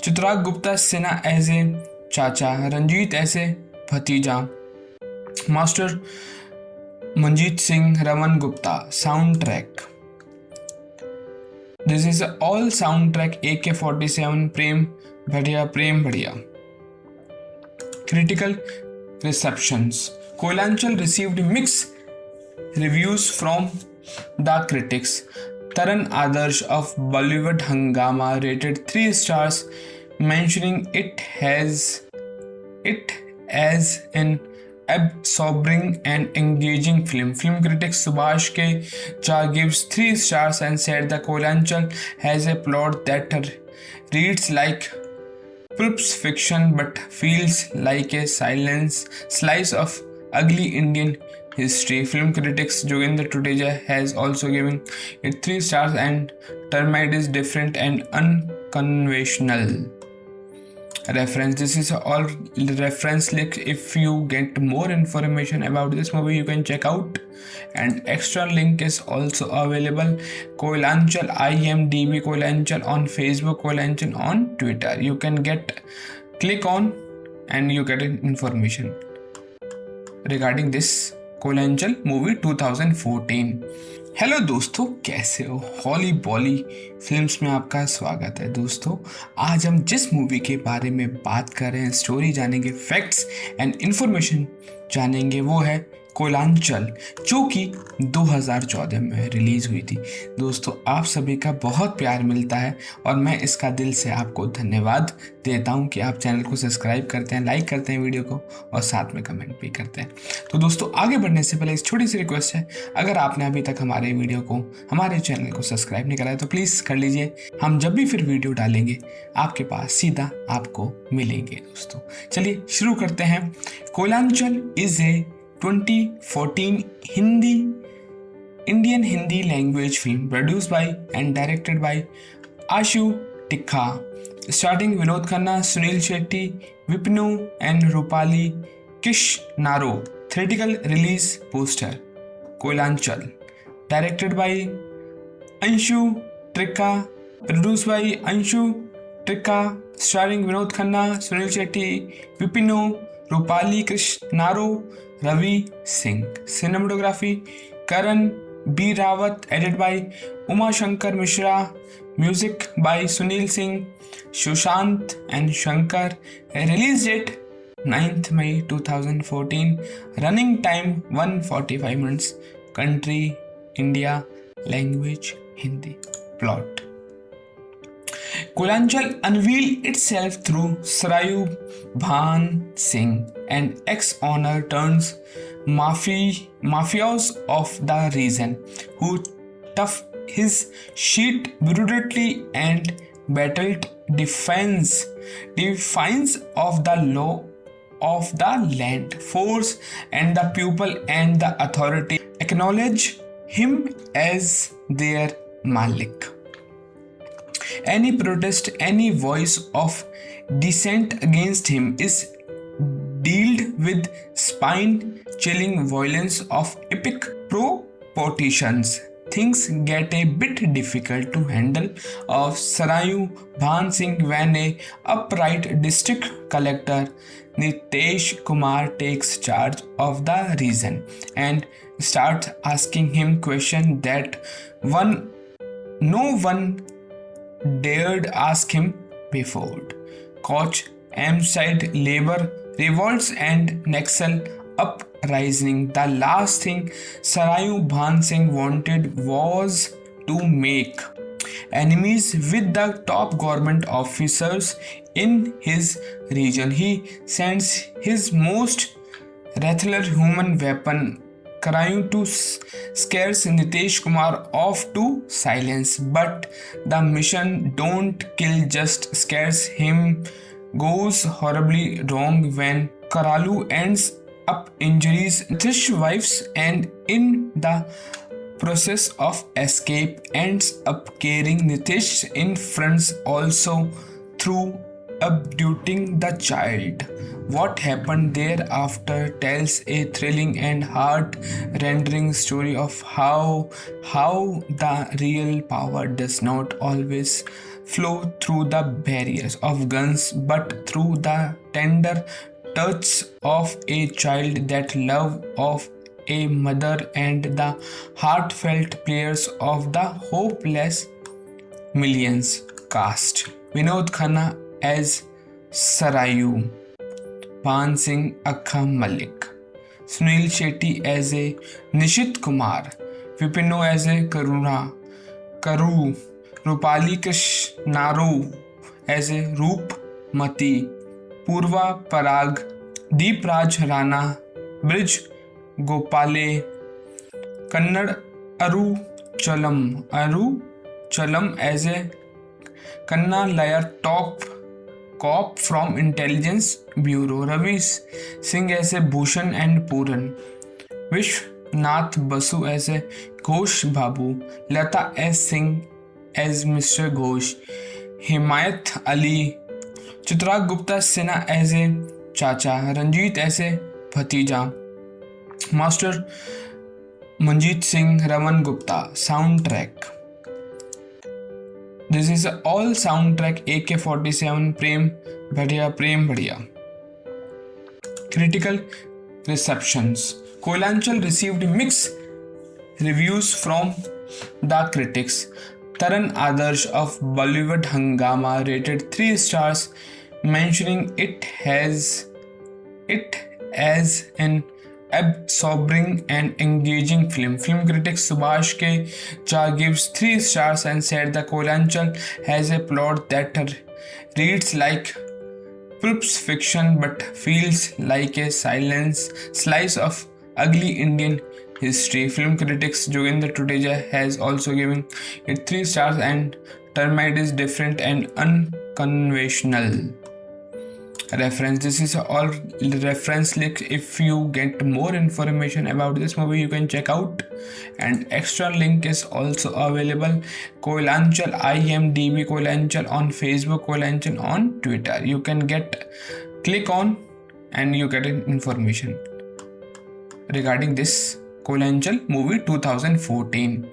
Chitragh Gupta Sinha as a Chacha, Ranjit as a Bhatija, Master Manjeet Singh, Raman Gupta. Soundtrack. This is all soundtrack AK-47 Prem Badhiya. Critical receptions. Kolanchal received mixed reviews from the critics. Taran Adarsh of Bollywood Hungama rated 3 stars, mentioning it as an absorbing and engaging film. Film critic Subhash K. Jha gives 3 stars and said the Kolanchal has a plot that reads like pulp fiction but feels like a slice of ugly Indian history. Film critics Jogendra Tuteja has also given it 3 stars and termed it is different and unconventional. Reference, this is all reference link. If you get more information about this movie you can check out, and extra link is also available. Kolanchal IMDb Kolanchal on Facebook, Kolanchal on Twitter. You can click on and you get information regarding this Kolanchal movie 2014। Hello दोस्तों, कैसे हो? हॉली बॉली films में आपका स्वागत है। दोस्तों, आज हम जिस मूवी के बारे में बात कर रहे हैं, स्टोरी जानेंगे, फैक्ट्स एंड इंफॉर्मेशन जानेंगे, वो है कोलांचल, जो कि 2014 में रिलीज हुई थी। दोस्तों, आप सभी का बहुत प्यार मिलता है और मैं इसका दिल से आपको धन्यवाद देता हूं कि आप चैनल को सब्सक्राइब करते हैं, लाइक करते हैं वीडियो को और साथ में कमेंट भी करते हैं। तो दोस्तों, आगे बढ़ने से पहले एक छोटी सी रिक्वेस्ट है, अगर आपने अभी तक हमारे वीडियो को, हमारे चैनल को सब्सक्राइब नहीं करा है तो प्लीज़ कर लीजिए। हम जब भी फिर वीडियो डालेंगे आपके पास सीधा आपको मिलेंगे। दोस्तों, चलिए शुरू करते हैं। Kolanchal is a 2014 Indian Hindi language film produced by and directed by Ashu Tikha, starring Vinod Khanna, Sunil Shetty, Vipinu and Rupali Kishnaro. Theatrical release poster. Kolanchal, directed by Anshu Tikha, produced by Anshu Tikha, starring Vinod Khanna, Sunil Shetty, Vipinu, Rupali Kishnaro, Ravi Singh. Cinematography Karan B. Rawat, edited by Uma Shankar Mishra, music by Sunil Singh, Sushant and Shankar. Release date 9th May 2014. Running time 145 minutes. Country India. Language Hindi. Plot. Kolanchal unveiled itself through Sarayu Bhan Singh, an ex-honor turns mafios of the region, who tough his shit brutally and battled defiance of the law of the land, force and the people, and the authority acknowledge him as their Malik. Any protest, any voice of dissent against him is dealt with spine-chilling violence of epic proportions. Things get a bit difficult to handle of Sarayu Bhan Singh when a upright district collector Nitesh Kumar takes charge of the region and starts asking him questions that no one dared ask him before. Koch, M-side labor revolts and Naxal uprising. The last thing Sarayu Bhan Singh wanted was to make enemies with the top government officers in his region. He sends his most lethal human weapon, trying to scare Nitesh Kumar off to silence, but the mission don't kill, just scares him. Goes horribly wrong when Karalu ends up injuries Nitesh's wives, and in the process of escape ends up carrying Nitesh in fronts also through abducting the child. What happened thereafter tells a thrilling and heart-rending story of how the real power does not always flow through the barriers of guns, but through the tender touch of a child, that love of a mother, and the heartfelt prayers of the hopeless millions. Cast: Vinod Khanna as Sarayu Bhan Singh Akka Malik, Sunil Shetty as a Nishit Kumar, Vipinu as a Karu, Rupali Kishnaro as a Roop Mati, Purva Parag, Deep Raj Rana Bridge Gopale, Kannad Aruchalam as a Kanna Layar top cop from Intelligence Bureau, Ravi Singh as a Bhushan and Puran, Vishwanath Basu as a Ghosh Babu, Lata S. Singh as Mr. Ghosh, Himayat Ali, Chitragupta Gupta Sinha as a Chacha, Ranjit as a Bhatija, Master Manjeet Singh, Raman Gupta. Soundtrack. This is all soundtrack AK-47 Prem Badhiya. Critical receptions. Koilanchal received mixed reviews from the critics. Taran Adarsh of Bollywood Hungama rated 3 stars, mentioning it as an absorbing and engaging film. Film critic Subhash K. Jha gives 3 stars and said the Koilanchal has a plot that reads like pulp fiction but feels like a slice of ugly Indian history. Film critics Jogendra Tuteja has also given it 3 stars and termed it is different and unconventional. Reference. This is all reference link. If you get more information about this movie, you can check out, and extra link is also available. Koilanchal IMDb Koilanchal on Facebook, Koilanchal on Twitter. You can click on and you get information regarding this Koilanchal movie 2014.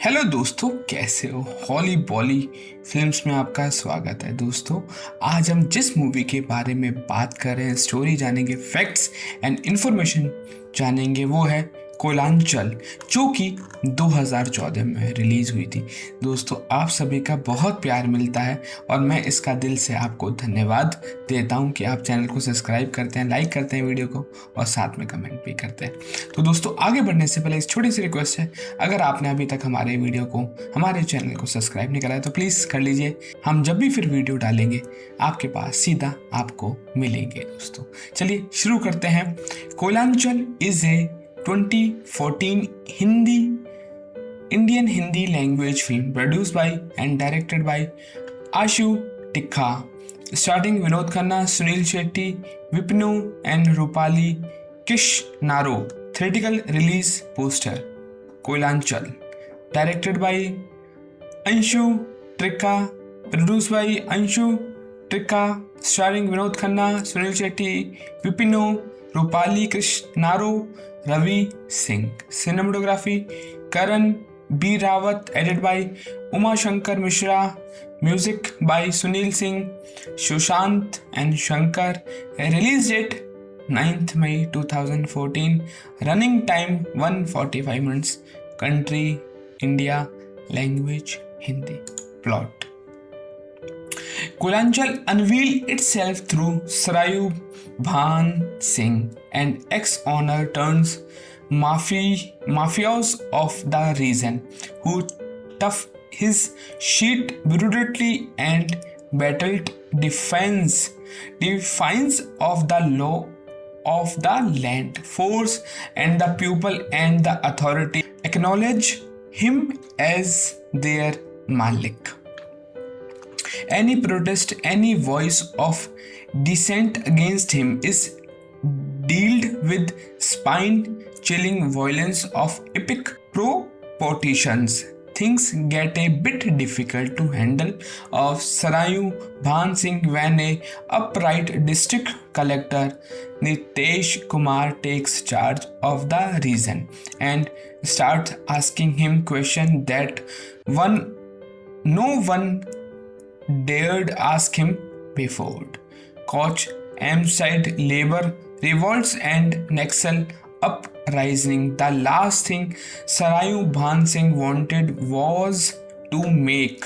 Hello दोस्तों, कैसे हो? हॉली बॉली films में आपका स्वागत है। दोस्तों, आज हम जिस मूवी के बारे में बात कर रहे हैं, स्टोरी जानेंगे, फैक्ट्स एंड इंफॉर्मेशन जानेंगे, वो है कोइलांचल, जो कि 2014 में रिलीज हुई थी। दोस्तों, आप सभी का बहुत प्यार मिलता है और मैं इसका दिल से आपको धन्यवाद देता हूं कि आप चैनल को सब्सक्राइब करते हैं, लाइक करते हैं वीडियो को और साथ में कमेंट भी करते हैं। तो दोस्तों, आगे बढ़ने से पहले एक छोटी सी रिक्वेस्ट है, अगर आपने अभी तक हमारे चैनल को सब्सक्राइब नहीं करा है तो प्लीज़ कर लीजिए। हम जब भी फिर वीडियो डालेंगे आपके पास सीधा आपको मिलेंगे। दोस्तों, चलिए शुरू करते हैं। Koylanchal is a 2014 Indian Hindi language film produced by and directed by Ashu Tikha, starring Vinod Khanna, Sunil Shetty, Vipinu and Rupali Kishnaro. Theatrical release poster. Koilanchal, directed by Anshu Trikha, produced by Anshu Trikha, starring Vinod Khanna, Sunil Shetty, Vipinu, Rupali Krishnaro, Ravi Singh. Cinematography Karan B. Rawat, edited by Uma Shankar Mishra, music by Sunil Singh, Sushant and Shankar. Release date 9th May 2014. Running time 145 minutes. Country India. Language Hindi. Plot. Koilanchal unveiled itself through Sarayu Bhan Singh, an ex-honor turns mafios of the region, who tough his shit brutally and battled defiance of the law of the land, force and the people, and the authority acknowledge him as their Malik. Any protest, any voice of dissent against him is dealt with spine-chilling violence of epic proportions. Things get a bit difficult to handle of Sarayu Bhan Singh when a upright district collector Nitesh Kumar takes charge of the region and starts asking him questions that no one dared ask him before. Koch, Amside labor revolts and Naxal uprising. The last thing Sarayu Bhan Singh wanted was to make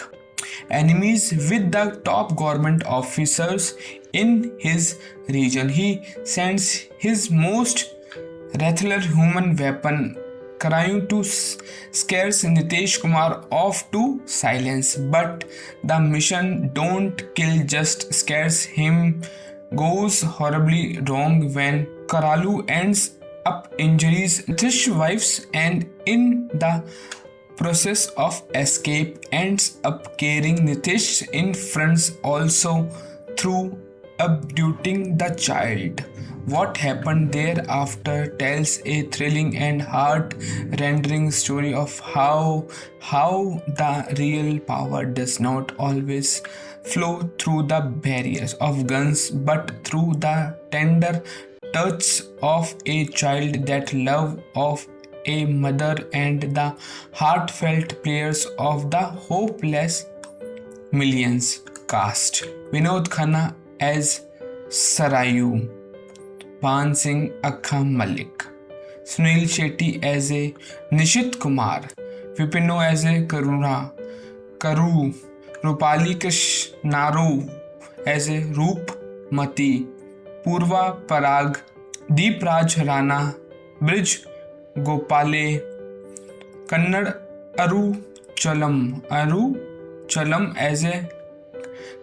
enemies with the top government officers in his region. He sends his most lethal human weapon, trying to scare Nitesh Kumar off to silence, but the mission don't kill, just scares him. Goes horribly wrong when Karalu ends up injuries Nitish survives and in the process of escape ends up carrying Nitish in front also through abducting the child. What happened thereafter tells a thrilling and heart-rending story of how the real power does not always flow through the barriers of guns but through the tender touch of a child, that love of a mother, and the heartfelt prayers of the hopeless millions. Cast: Vinod Khanna as Sarayu, Pan Singh Akka Malik, Sunil Shetty as a Nishit Kumar, Vipino as a Karu, Rupali Krishnaro as a Roopmati, Purva Parag, Deep Raj Rana, Brij Gopale, Kannad Aruchalam as a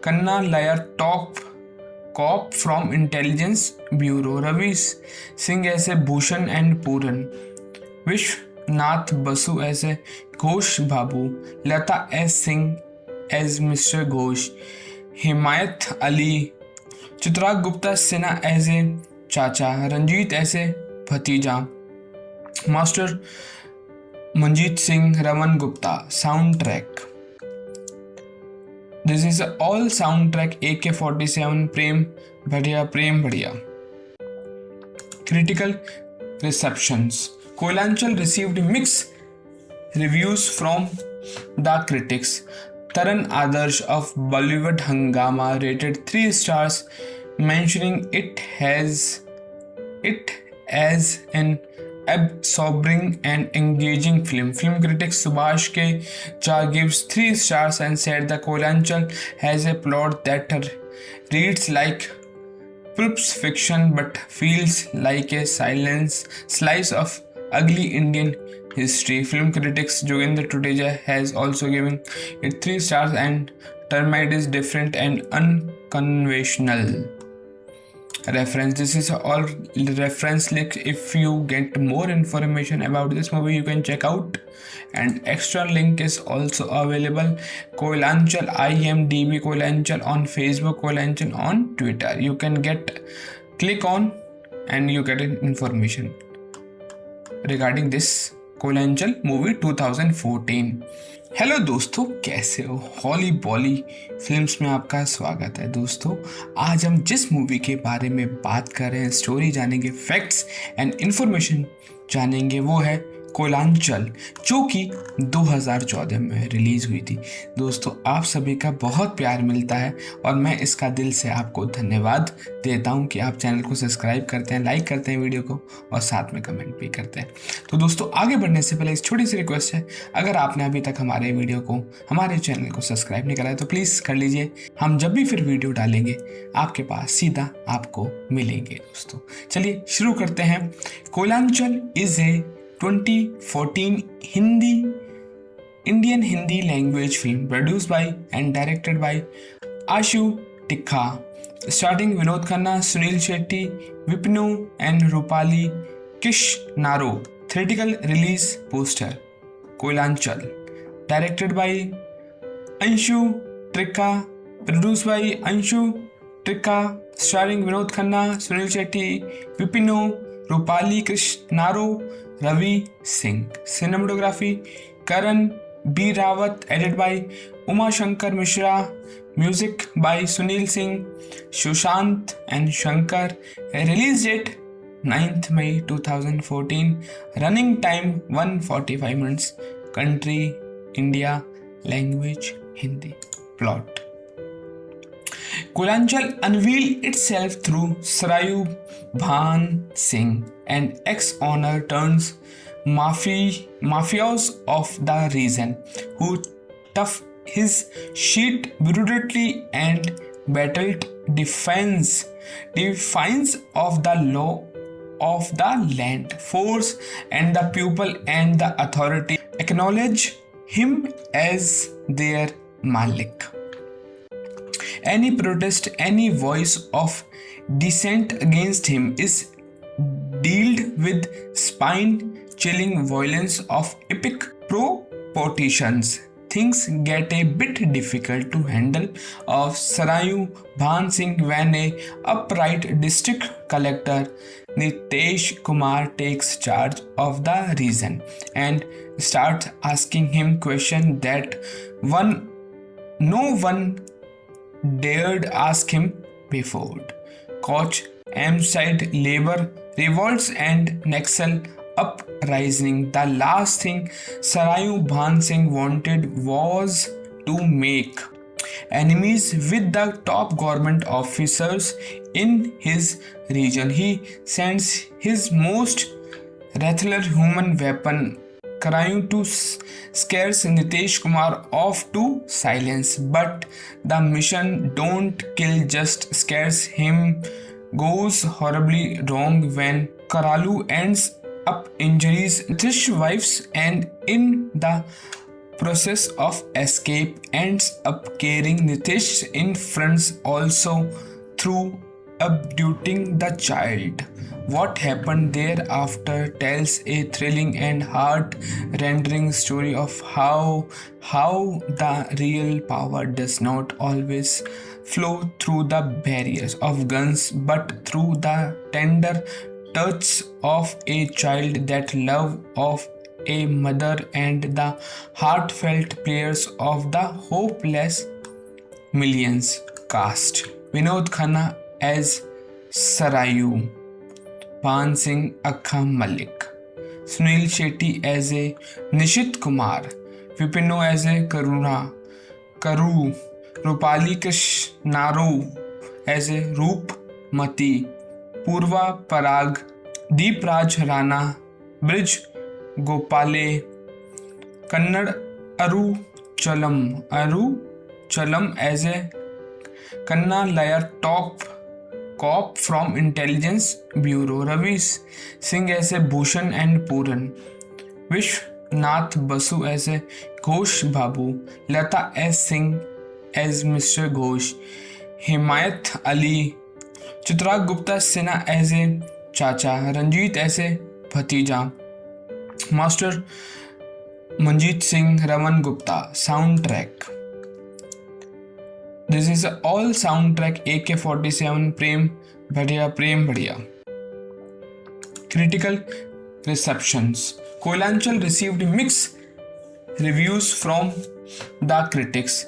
Kanna Layar Top Cop from Intelligence Bureau, Ravi Singh as a Bhushan and Puran, Vishnath Basu as a Ghosh Babu, Lata S. Singh as Mr. Ghosh, Himayat Ali, Chitragh Gupta Sinha as a Chacha, Ranjit as a Bhatija, Master Manjeet Singh, Raman Gupta. Soundtrack: this is all soundtrack AK-47 Prem Badhiya. Critical receptions: Koilanchal received mixed reviews from the critics. Taran Adarsh of Bollywood Hungama rated 3 stars, mentioning it as an absorbing and engaging film. Film critic Subhash K. Jha gives 3 stars and said the Koilanchal has a plot that reads like pulp fiction but feels like a slice of ugly Indian history. Film critics Jogendra Tuteja has also given it 3 stars and termed it is different and unconventional. Reference: this is all reference link. If you get more information about this movie you can check out, and extra link is also available. Koilanchal IMDb Koilanchal on Facebook, Koilanchal on Twitter. You can click on and you get information regarding this Koylanchal movie 2014। Hello दोस्तों, कैसे हो? हॉली बॉली films में आपका स्वागत है। दोस्तों, आज हम जिस मूवी के बारे में बात कर रहे हैं, स्टोरी जानेंगे, फैक्ट्स एंड इंफॉर्मेशन जानेंगे, वो है कोयलांचल, जो कि 2014 में रिलीज हुई थी। दोस्तों, आप सभी का बहुत प्यार मिलता है और मैं इसका दिल से आपको धन्यवाद देता हूं कि आप चैनल को सब्सक्राइब करते हैं, लाइक करते हैं वीडियो को और साथ में कमेंट भी करते हैं। तो दोस्तों, आगे बढ़ने से पहले एक छोटी सी रिक्वेस्ट है, अगर आपने अभी तक हमारे वीडियो को, हमारे चैनल को सब्सक्राइब नहीं करा है तो प्लीज़ कर लीजिए। हम जब भी फिर वीडियो डालेंगे आपके पास सीधा आपको मिलेंगे। दोस्तों, चलिए शुरू करते हैं। Koylanchal is a 2014 Indian Hindi language film produced by and directed by Ashu Tikha, starring Vinod Khanna, Sunil Shetty, Vipinu and Rupali Krishnaro. Theatrical release poster: Koylanchal, directed by Anshu Trikha, produced by Anshu Trikha, starring Vinod Khanna, Sunil Shetty, Vipinu, Rupali Krishnaro, Ravi Singh. Cinematography: Karan B. Rawat, edited by Uma Shankar Mishra, music by Sunil Singh, Sushant and Shankar. Release date 9th May 2014. Running time 145 minutes. Country India. Language Hindi. Plot: Koylanchal unveiled itself through Sarayu Bhan Singh, an ex-honor turns mafios of the region, who tough his shit brutally and battled defiance of the law of the land, force and the people, and the authority acknowledge him as their Malik. Any protest, any voice of dissent against him is dealt with spine-chilling violence of epic proportions. Things get a bit difficult to handle of Sarayu Bhan Singh when a upright district collector Nitesh Kumar takes charge of the region and starts asking him questions that no one dared ask him before. Coach Amside labor revolts and Naxal uprising. The last thing Sarayu Bhan Singh wanted was to make enemies with the top government officers in his region. He sends his most lethal human weapon, trying to scare Nitesh Kumar off to silence, but the mission don't kill, just scares him, goes horribly wrong when Karalu ends up injuries Nitish's wives and in the process of escape ends up carrying Nitish in front also through abducting the child. What happened thereafter tells a thrilling and heart-rending story of how the real power does not always flow through the barriers of guns but through the tender touch of a child, that love of a mother and the heartfelt prayers of the hopeless millions. Cast: Vinod Khanna as Sarayu Bhan Singh Akka Malik, Sunil Shetty as a Nishit Kumar, Vipino as a Karu, Rupali Krishnaro as a Roopmati, Purva Parag, Deep Raj Rana, Brij Gopale, Kannad Aru Chalam as a Kanna Layar top cop from Intelligence Bureau, Ravi Singh as a Bhushan and Puran, Vishnath Basu as a Ghosh Babu, Lata S. Singh as Mr. Ghosh, Himayat Ali, Chitragh Gupta Sinha as a Chacha, Ranjit as a Bhatija, Master Manjeet Singh Raman Gupta. Soundtrack. This is all soundtrack AK-47 Prem Badhiya. Critical receptions. Koilanchal received mixed reviews from the critics.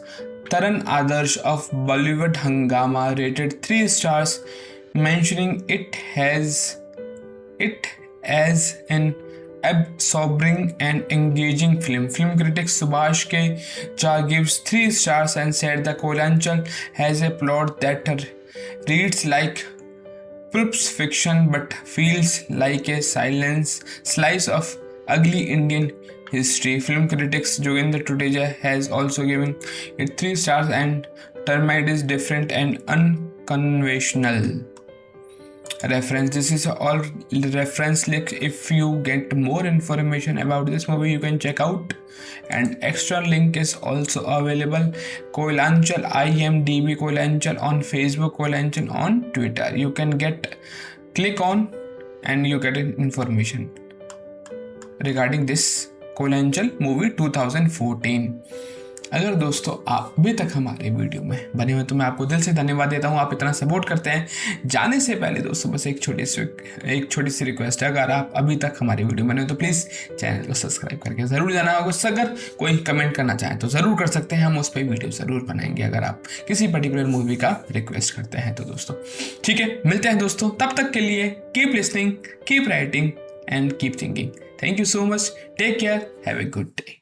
Taran Adarsh of Bollywood Hungama rated 3 stars, mentioning it as an absorbing and engaging film. Film critic Subhash K. Jha gives 3 stars and said the Koilanchal has a plot that reads like pulp fiction but feels like a slice of ugly Indian history. Film critics Jogendra Tuteja has also given it 3 stars and termed it is different and unconventional. Reference. This is all reference link. If you get more information about this movie, you can check out, and extra link is also available. Koilanchal IMDb Koilanchal on Facebook, Koilanchal on Twitter. You can click on and you get information regarding this Koilanchal movie 2014. अगर दोस्तों आप अभी तक हमारे video में बने हुए तो मैं आपको दिल से धन्यवाद देता हूँ, आप इतना सपोर्ट करते हैं। जाने से पहले दोस्तों बस एक छोटी सी रिक्वेस्ट है, अगर आप अभी तक हमारे वीडियो में बने हो तो प्लीज़ चैनल को सब्सक्राइब करके ज़रूर जाना होगा। अगर कोई कमेंट करना चाहें तो ज़रूर कर सकते हैं, हम उस पर वीडियो ज़रूर बनाएंगे अगर आप किसी पर्टिकुलर मूवी का रिक्वेस्ट करते हैं तो दोस्तों। ठीक है, मिलते हैं दोस्तों, तब तक के लिए keep listening, keep writing and keep thinking. Thank you so much, take care, have a good day.